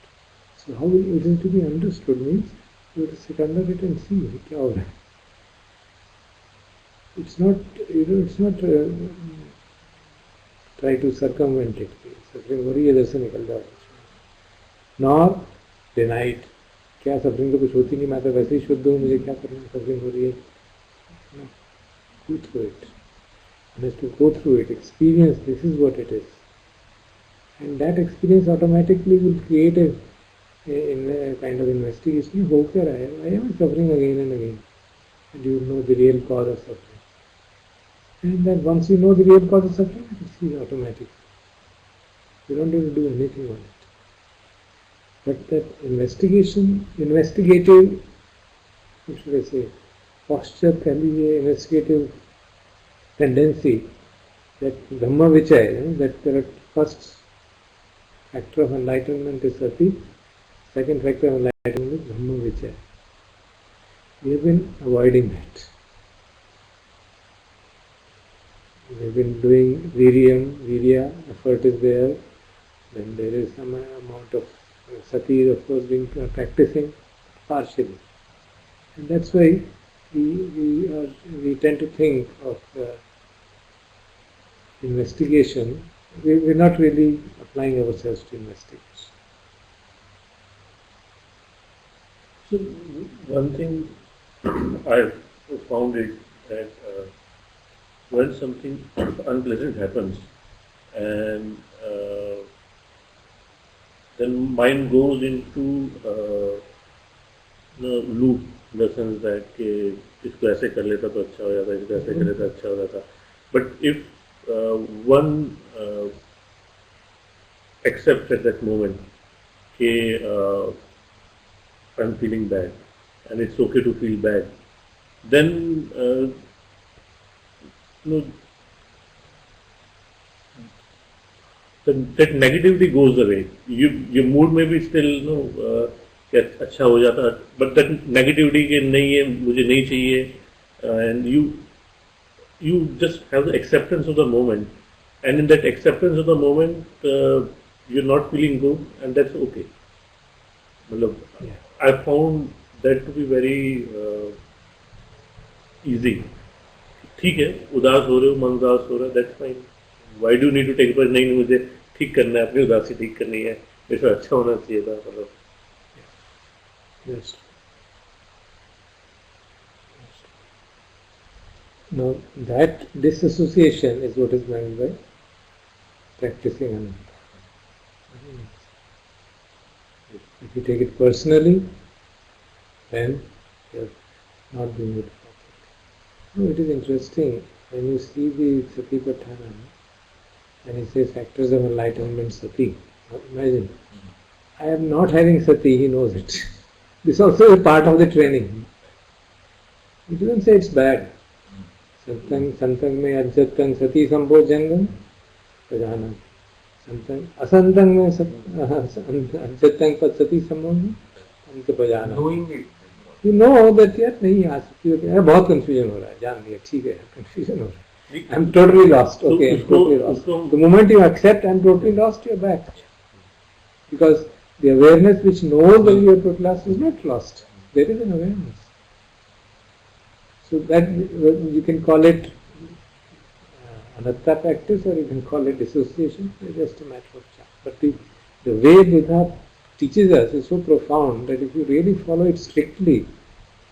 So how it is to be understood means you have to sit under it and see kya ho raha hai. It's not try to circumvent it. Suffering हो रही है, इधर से निकल जाओ. Nor deny it. क्या suffering तो कुछ होती नहीं, मैं तो वैसे ही शुद्ध हूँ, मुझे क्या करना, suffering हो रही है. No. Go through it. One has to go through it, experience this is what it is. And that experience automatically will create a kind of investigation. Why am I suffering again and again? And you know the real cause of suffering. And then once you know the real cause of suffering, it is automatic. You don't need to do anything on it. But that investigative, what should I say, posture, investigative tendency, that Dhamma Vichaya, that the first factor of enlightenment is Sati, second factor of enlightenment is Dhamma Vichaya. We have been avoiding that. We have been doing virya, effort is there, then there is some amount of Sati, of course, being practicing partially. And that's why we tend to think of investigation. We're not really applying ourselves to investigation. So one thing I've found is that when something unpleasant happens and then mind goes into loop, in the sense that कि इसको ऐसे कर लेता तो अच्छा हो जाता, इसको ऐसे कर लेता अच्छा हो जाता. But if one accepts at that moment कि I'm feeling bad and it's okay to feel bad, then that negativity goes away. Your mood may be still अच्छा हो जाता, but that negativity के नहीं है, मुझे नहीं चाहिए, and you just have the acceptance of the moment, and in that acceptance of the moment you're not feeling good, and that's okay. I found that to be very easy. ठीक है, उदास हो रहे हो, मन उदास हो रहा है, that's fine. Why do you need to take it? नहीं, मुझे ठीक करना है, अपनी उदासी ठीक करनी है, ऐसा अच्छा होना चाहिए था. Yes. Now that disassociation is what is meant by practicing Ananta. If you take it personally, then you are not doing it properly. No, it is interesting when you see the Satipatthana and he says factors of enlightenment Sati. Now imagine, I am not having Sati, he knows it. This also is a part of the training. He doesn't say it's bad. Santang mein ajjatang sati sambojangam pajana. Asantang mein ajjatang pat sati sambojangam pajana. Knowing it. You know that यार नहीं आ सकती हो क्या, बहुत confusion हो रहा है, जान लिया, ठीक है, confusion हो रहा है. I'm totally lost. Okay, I'm totally lost. The moment you accept I'm totally lost, you're back. Because the awareness which knows that you are totally lost is not lost. There is an awareness. So that you can call it anatta practice or you can call it dissociation. It's just a matter of chance. But the way Buddha teaches us is so profound that if you really follow it strictly,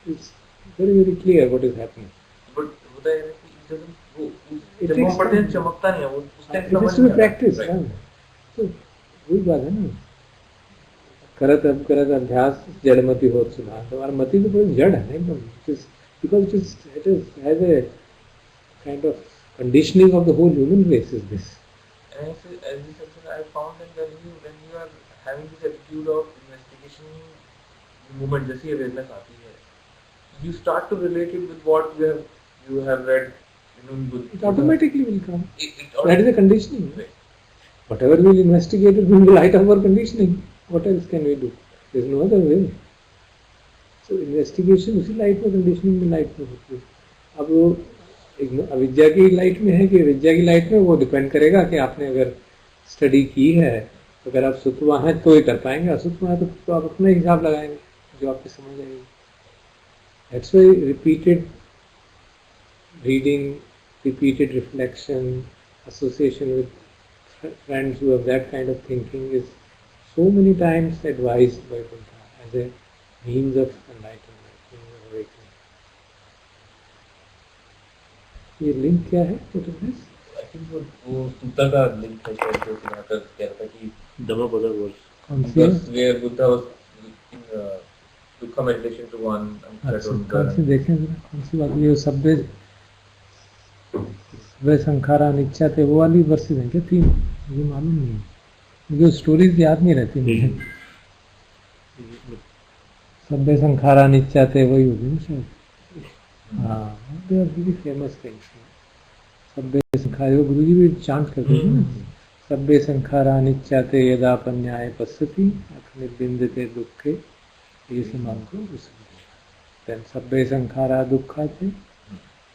it's very, very clear what is happening. But Buddha doesn't go. It takes time. It has to be practiced. So, वही बात है ना. करत अभ्यास जड़मति होत सुधार. हमारा मति तो पूरी जड़ है एकदम. Because it has a kind of conditioning of the whole human race is this. And as you said, I found that when you are having this attitude of investigation, the moment जैसी awareness आती है, you start to relate it with what you have read. It automatically will come. That is a conditioning. Right. Whatever we will investigate will be in the light of our conditioning. What else can we do? There is no other way. So investigation उसी light में, conditioning में light में होती है. अब वो अविद्या की लाइट में है कि विद्या की लाइट में, वो डिपेंड करेगा कि आपने अगर स्टडी की है, अगर आप सुतवा हैं तो ही कर पाएंगे, असुतवा है तो आप अपना हिसाब लगाएंगे जो आपको समझ आएगी. That's why repeated reading, repeated reflection, association with friends who have that kind of thinking is so many times advised by Buddha as a means of enlightenment, means of awakening. ये लिंक क्या है टोटलनेस? I think वो सूत्र का link है शायद, जो यहाँ पर कह रहा था कि Dhammapada was. कौन सी है? where Buddha was in Dukkha meditation to one. अच्छा, कौन सी देखें जरा, कौन सी बात? ये सब्बे सब्बे संखारा अनिच्छा थे, वो वाली वर्सेस हैं क्या? 3 मुझे मालूम नहीं है, मुझे स्टोरीज याद नहीं रहती मुझे। सब्बे संखारा अनिच्छा थे, वही होगी ना शायद। हाँ, they are very famous things. सब्बे संखारा, गुरु जी भी चांट करते थे ना, सब्बे संखारा अनिच्छा थे यदा पन्याय पश्यति अथ निर्बिंदते दुखे ये समांको विसुद्धि। देन सब्बे संखारा दुखा थे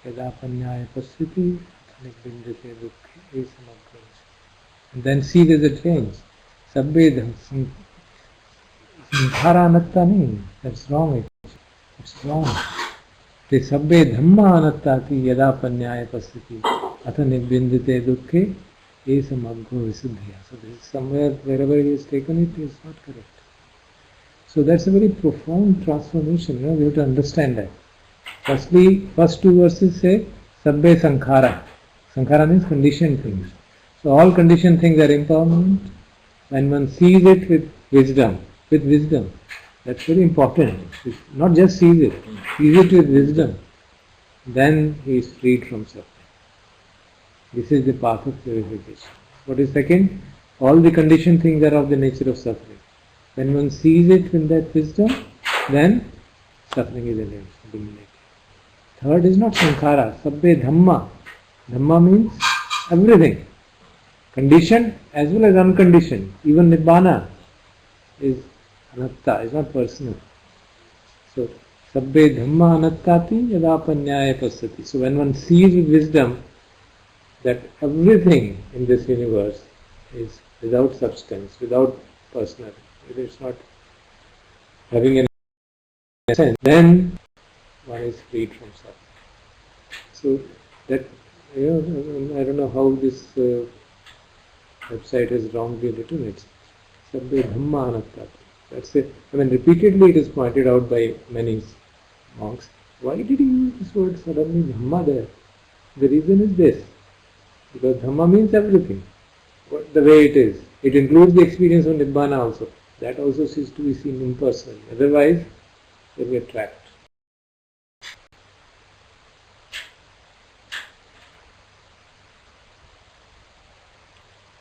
यदा पन्याय पश्यति अथ निर्बिंदते दुखे ये समांको विसुद्धि। Then see there is a change. सब्बे संखारा अनत्ता नहीं, दैट्स रॉन्ग, इट्स रॉन्ग। ते सब्बे धम्मा अनत्ताति यदा पन्याय पश्यति अथ निर्बिंदते दुखे ये समग्रो विसुद्धिया। So this is somewhere, wherever he has taken it is not correct. So that's a very profound transformation. You know, we have to understand that. Firstly, first 2 verses say sabbe sankhara. Sankhara means conditioned things. So all conditioned things are impermanent. When one sees it with wisdom, that's very important. Not just sees it with wisdom, then he is freed from suffering. This is the path of purification. What is second? All the conditioned things are of the nature of suffering. When one sees it with that wisdom, then suffering is eliminated. Third is not sankhara, sabbe dhamma. Dhamma means everything. Conditioned as well as unconditioned. Even nibbana is anatta, is not personal. So, sabbe dhamma anattati yada panyaya pasyati. So when one sees with wisdom that everything in this universe is without substance, without personality, it is not having any sense, then one is freed from suffering. So that, you know, I don't know how this website has wrongly written it. Sabbe dhamma anattati. That's it. I mean, repeatedly it is pointed out by many monks. Why did he use this word suddenly dhamma there? The reason is this. Because Dhamma means everything, the way it is. It includes the experience of Nibbana also. That also is to be seen impersonally. Otherwise, they get trapped.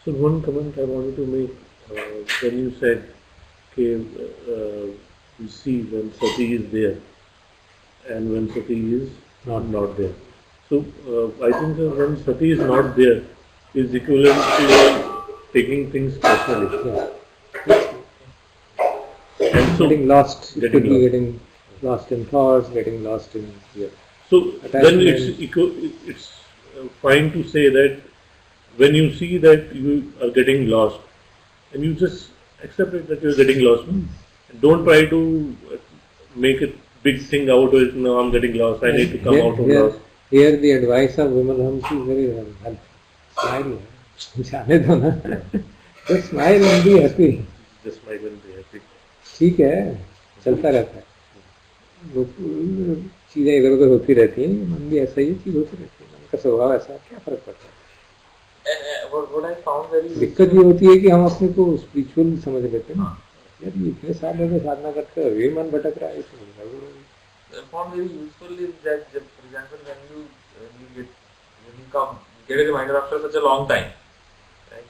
So one comment I wanted to make, when you said, okay, you see when Sati is there and when Sati is not there. So I think when Sati is not there is equivalent to taking things personally. Yes. And so Getting lost. It could be getting lost in thoughts, getting lost in fear. So then it's fine to say that when you see that you are getting lost, and you just accept it that you are getting lost. Don't try to make a big thing out of it. No, I'm getting lost. I need to come out of lost. Here the advice of Vimal Hamsi is very helpful. Smile. जाने दो ना. Just smile and be happy. Just smile and be happy. ठीक है, चलता रहता है. वो चीजें इधर उधर होती रहती हैं, मन भी ऐसा ही चीज होती रहती है. मन का स्वभाव ऐसा, क्या फर्क पड़ता है? What I found very दिक्कत ये होती है कि हम अपने को स्पिरिचुअल समझ लेते हैं ना. यार ये इतने साल हो गए साधना करते हैं, ये मन भटक रहा है, इसमें I found very useful is that, for example, when you come, get a reminder after such a long time, right?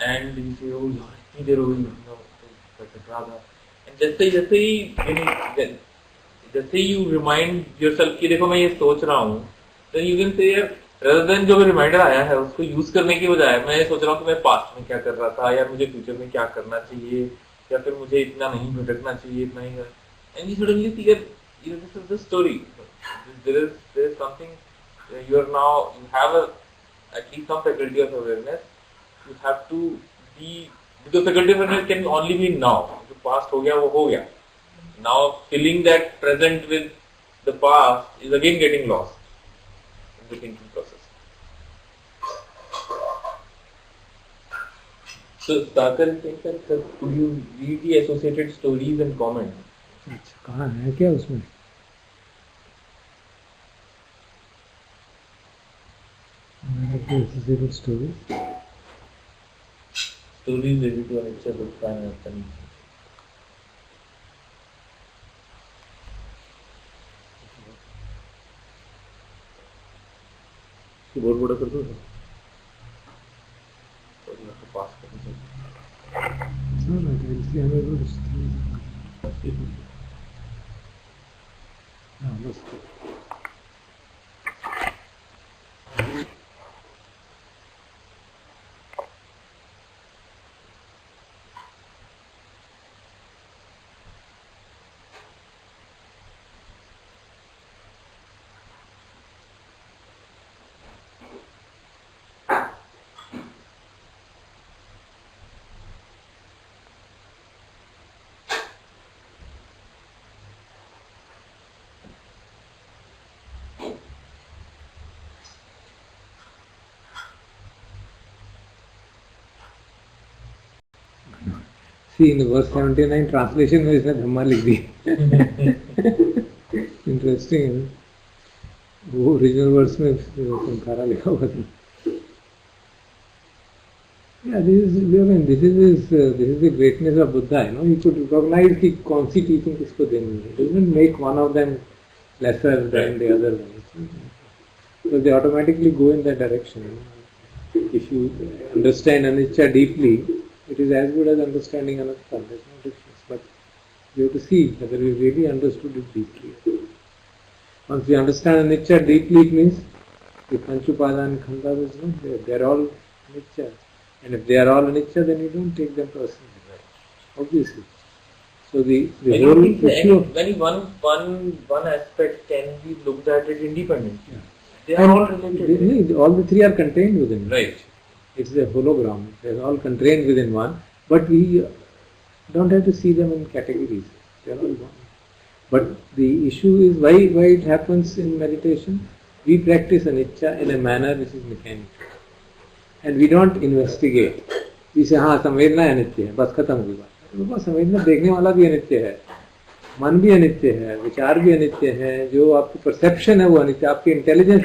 And you say, oh, yaar, itni der ho gayi, Radha. And जैसे ही you remind yourself कि देखो मैं ये सोच रहा हूँ, then you can say, rather than जो भी reminder आया है उसको use करने की बजाय मैं ये सोच रहा हूँ कि मैं past में क्या कर रहा था, यार मुझे future में क्या करना चाहिए, या फिर मुझे इतना नहीं भटकना चाहिए, इतना ही. And you suddenly see that, you know, this is the story. There is something. You have at least some faculty of awareness. You have to be, because faculty of awareness can only be now. The past हो गया वो हो गया. Now filling that present with the past is again getting lost in the thinking process. So Sakar thinks that, could you read the associated stories and comment? अच्छा, कहाँ है क्या उसमें? necessary story. Stories related to anicca, dukkha and anatta. बहुत बड़ा कर दो ना। पास करने से It's all right. I'll see. I'm able to see. No, let's go. See, in verse 79 translation में इसने धम्मा लिख दी. Interesting है. वो original verse में संखारा लिखा हुआ था. Yeah, this is the greatness of Buddha. You know, he could recognize कि कौन सी teaching किसको देनी है. He doesn't make one of them lesser than the other one. So they automatically go in that direction. If you understand anicca deeply, it is as good as understanding anatta. There's no difference. But you have to see whether you really understood it deeply. Once you understand anicca deeply, it means the Panchupadana Khanda is not there. They are all anicca. And if they are all anicca, then you don't take them personally. Obviously. So the whole issue of very one aspect can be looked at it independently. They are and all related. all the three are contained within it. Right. It's a hologram. They are all contained within one. But we don't have to see them in categories. They are all one. But the issue is why it happens in meditation. We practice anicca in a manner which is mechanical. And we don't investigate. We say, हाँ संवेदना अनित्य है, बस खत्म हुई बात. तो संवेदना देखने वाला भी अनित्य है, मन भी अनित्य है, विचार भी अनित्य है, जो आपकी परसेप्शन है वो अनित्य, आपकी intelligence,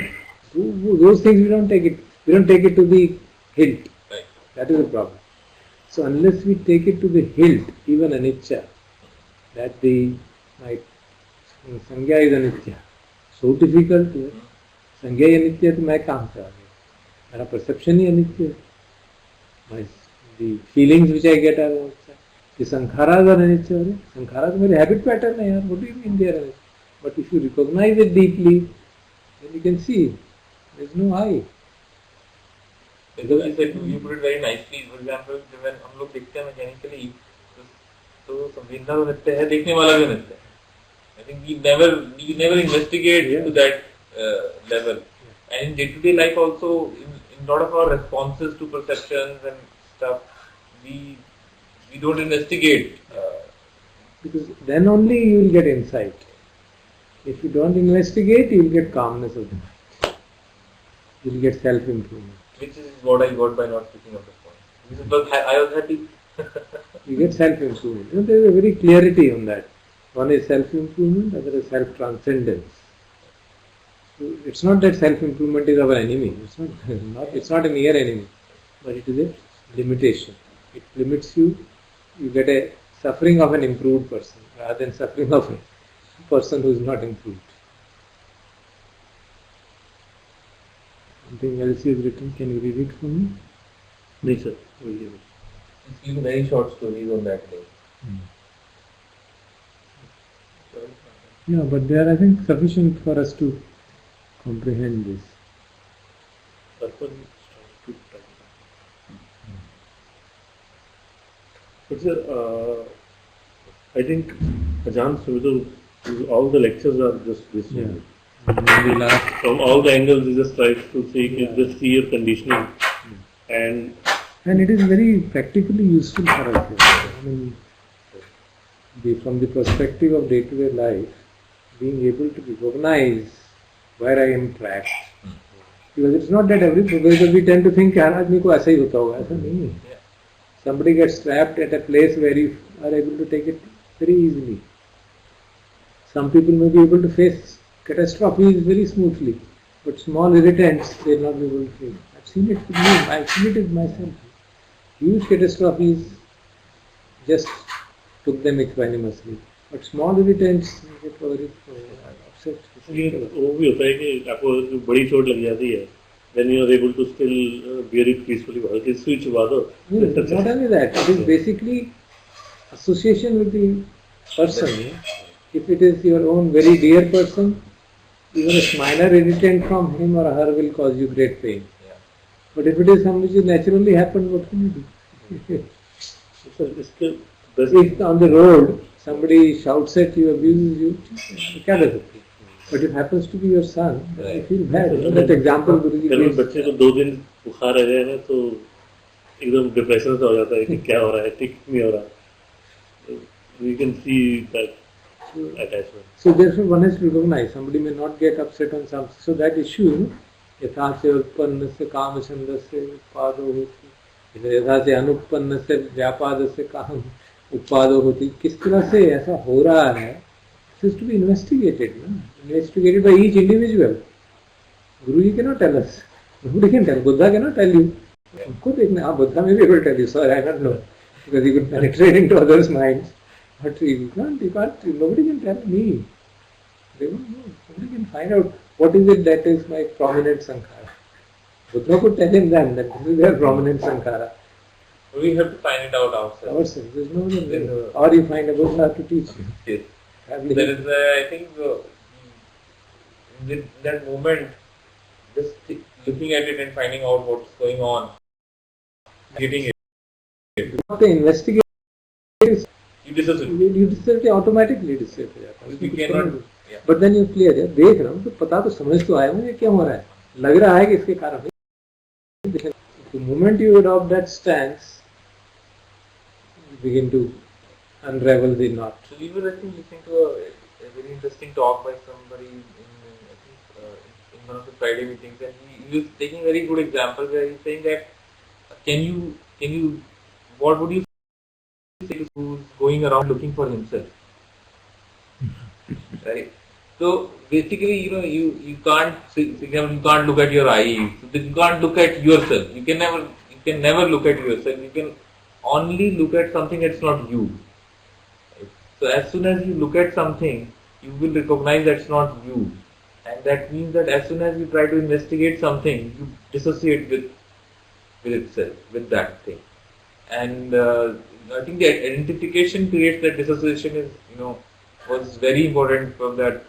those things we don't take it to the hilt. Right. That is the problem. So unless we take it to the hilt, even anicca, that the like संज्ञा is अनित्य, so difficult. संज्ञा ही अनित्य है तो मैं कहाँ से आ गया? मेरा perception ही अनित्य है. The feelings which I get are outside. The sankharas are anicca. Sankharas are मेरे habit pattern है यार. What do you mean they are anicca? But if you recognize it deeply, then you can see there is no I. Because you put it very nicely. For example, when हम लोग देखते हैं mechanically, तो संवेदना तो नित्य है, देखने वाला भी नित्य है. I think we never investigate to that level. And in day-to-day life also, in lot of our responses to perceptions and stuff, we don't investigate. Because then only you will get insight. If you don't investigate, you will get calmness of the mind. You will get self-improvement. Which is what I got by not picking up the point. Because I was happy. You get self-improvement. You know, there is a very clarity on that. One is self-improvement, other is self-transcendence. So it's not that self-improvement is our enemy. It's not a near enemy, but it is a limitation. It limits you. You get a suffering of an improved person rather than suffering of a person who is not improved. Something else is written. Can you read it for me? नहीं sir, वही है. It's few very short stories on that day. Yeah, but they are, I think, sufficient for us to comprehend this. But sir, I think Ajahn Sumitra, all the lectures are just this. Yeah. Only. From all the angles, he just tries to say, just see your conditioning. And it is very practically useful for us. I mean, from the perspective of day-to-day life, being able to recognize where I am trapped. Because it's not that because we tend to think कि हर आदमी को ऐसा ही होता होगा, ऐसा नहीं है. Somebody gets trapped at a place where you are able to take it very easily. Some people may be able to face catastrophes very smoothly. But small irritants, they will not be able to feel. I've seen it with me, I've seen it with myself. Huge catastrophes, just took them equanimously. But small irritants, they get very upset. लेकिन वो भी होता है कि आपको जो बड़ी चोट लग जाती है, then you are able to still bear it peacefully. कि स्विच हुआ तो Not only that, it is basically association with the person. If it is your own very dear person, even a minor irritant from him or her will cause you great pain. Yeah. But if it is something which naturally happened, what can you do? इसके If on the road somebody shouts at you, abuses you, क्या कर सकते? But if it happens to be your son, you feel bad. You know, that example Guruji अगर gives. बच्चे को 2 दिन बुखार आ जाए ना तो एकदम डिप्रेशन से हो जाता है कि क्या हो रहा है, ठीक नहीं हो रहा. We can see that attachment. So therefore one has to recognize somebody may not get upset on something. So that issue, यथा से उत्पन्न से काम छंद से उत्पादो होती, यथा से अनुत्पन्न से व्यापाद से काम उत्पादो होती, किस तरह से ऐसा हो रहा है, this is to be investigated, no? Investigated by each individual. Guruji cannot tell us. Nobody can tell. Buddha cannot tell you. उनको देखना, हाँ Buddha may be able to tell you. Sorry, I don't know, because he could penetrate into others' minds. But you can't, nobody can tell me. They don't know. Nobody can find out what is it that is my prominent sankhara. Buddha could tell him then that this is their prominent sankhara. We have to find it out ourselves. There's no other way. Or you find a Buddha to teach you. Yes. Probably. There is, I think, in that moment, just looking at it and finding out what's going on, getting it. Not to investigate. You dissociate. You dissociate automatically. You cannot. Yeah. But then you clear है, देख रहा हूँ तो पता तो समझ तो आया मुझे क्या हो रहा है, लग रहा है कि इसके कारण है. The moment you adopt that stance, you begin to unravel the knot. So we were, I think, listening to a very interesting talk by somebody in one of the Friday meetings, and he was taking a very good example where he's saying that can you what would you say to who's going around looking for himself, right? So basically, you can't, for example, you can't look at your eyes, you can't look at yourself. You can never look at yourself. You can only look at something that's not you. So as soon as you look at something, you will recognize that's not you, and that means that as soon as you try to investigate something, you dissociate with itself, with that thing. And I think the identification creates that dissociation was very important for that.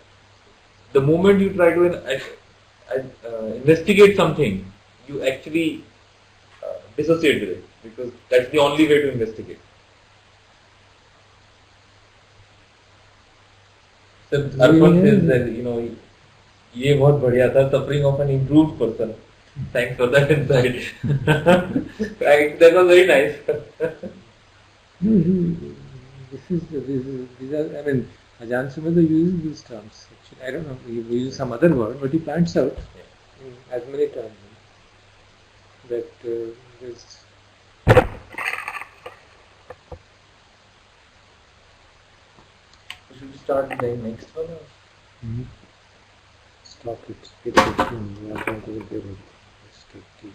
The moment you try to investigate something, you actually dissociate with it, because that's the only way to investigate. So Arpan says that ये बहुत बढ़िया था, suffering of an improved person. Thanks for that insight. Right, that was very nice. These are, I mean, Ajahn Sumedho uses these terms. Actually, I don't know, he uses some other word, but he points out as many terms that there's. Should we start the next one? Mm-hmm. Stop it. Get it. We are going to the table. Let's take tea.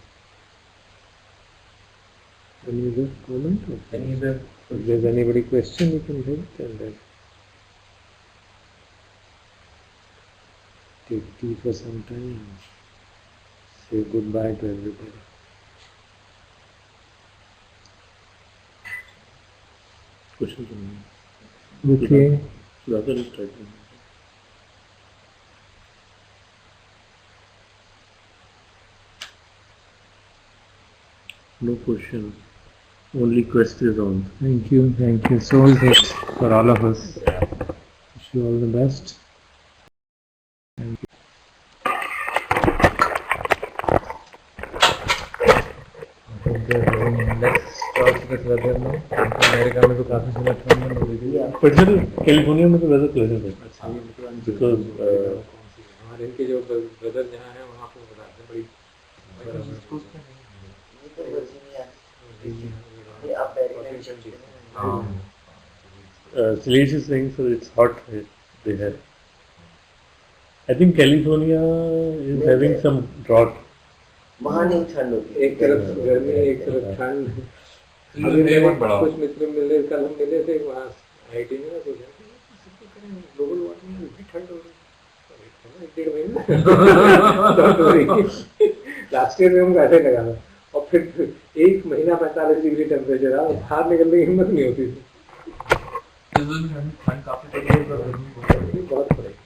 Any other comment? Any other? If there's anybody question, you can hit and then take tea for some time and say goodbye to everybody. Question. Okay. Rather is try to. No question. Only questions on. Thank you. So is it for all of us. Wish you all the best. Thank you. Let's talk to the weather now. America में तो काफी समय ठंड में हो गई है. But sir, California में तो weather pleasant है. Because हमारे इनके जो weather जहाँ है वहाँ पे बताते हैं बड़ी. Salesh is saying so it's hot they have. I think California is having some drought. वहाँ नहीं ठंड होती, एक तरफ गर्मी एक तरफ ठंड। अभी मेरे कुछ मित्र मिले, कल हम मिले थे वहाँ आईटी में, तो ग्लोबल वार्मिंग में इतनी ठंड हो रही है, लास्ट ईयर में हम ऐसे लगा था, और फिर एक महीना 45 डिग्री टेम्परेचर आ, बाहर निकलने की हिम्मत नहीं होती थी। ठंड काफी बहुत पड़ेगी,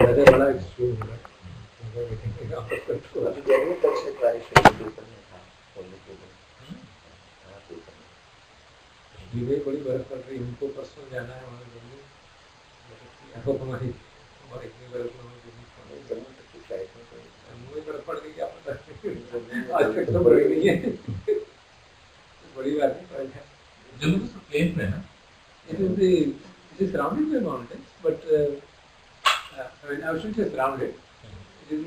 ज़्यादा बड़ा एक्सट्रीम होगा। गर्मी तक से बारिश होती है, बड़ी बर्फ पड़ रही है, उनको परसों जाना है वहाँ जम्मू, हमारी इतनी बर्फ जम्मू तक की फ्लाइट में कोई जम्मू में बर्फ पड़ गई, क्या पता आज तक तो पड़ी नहीं है, बड़ी बात है। जम्मू तो प्लेन में है ना? It is surrounded by mountains, but I mean, I shouldn't say surrounded. It is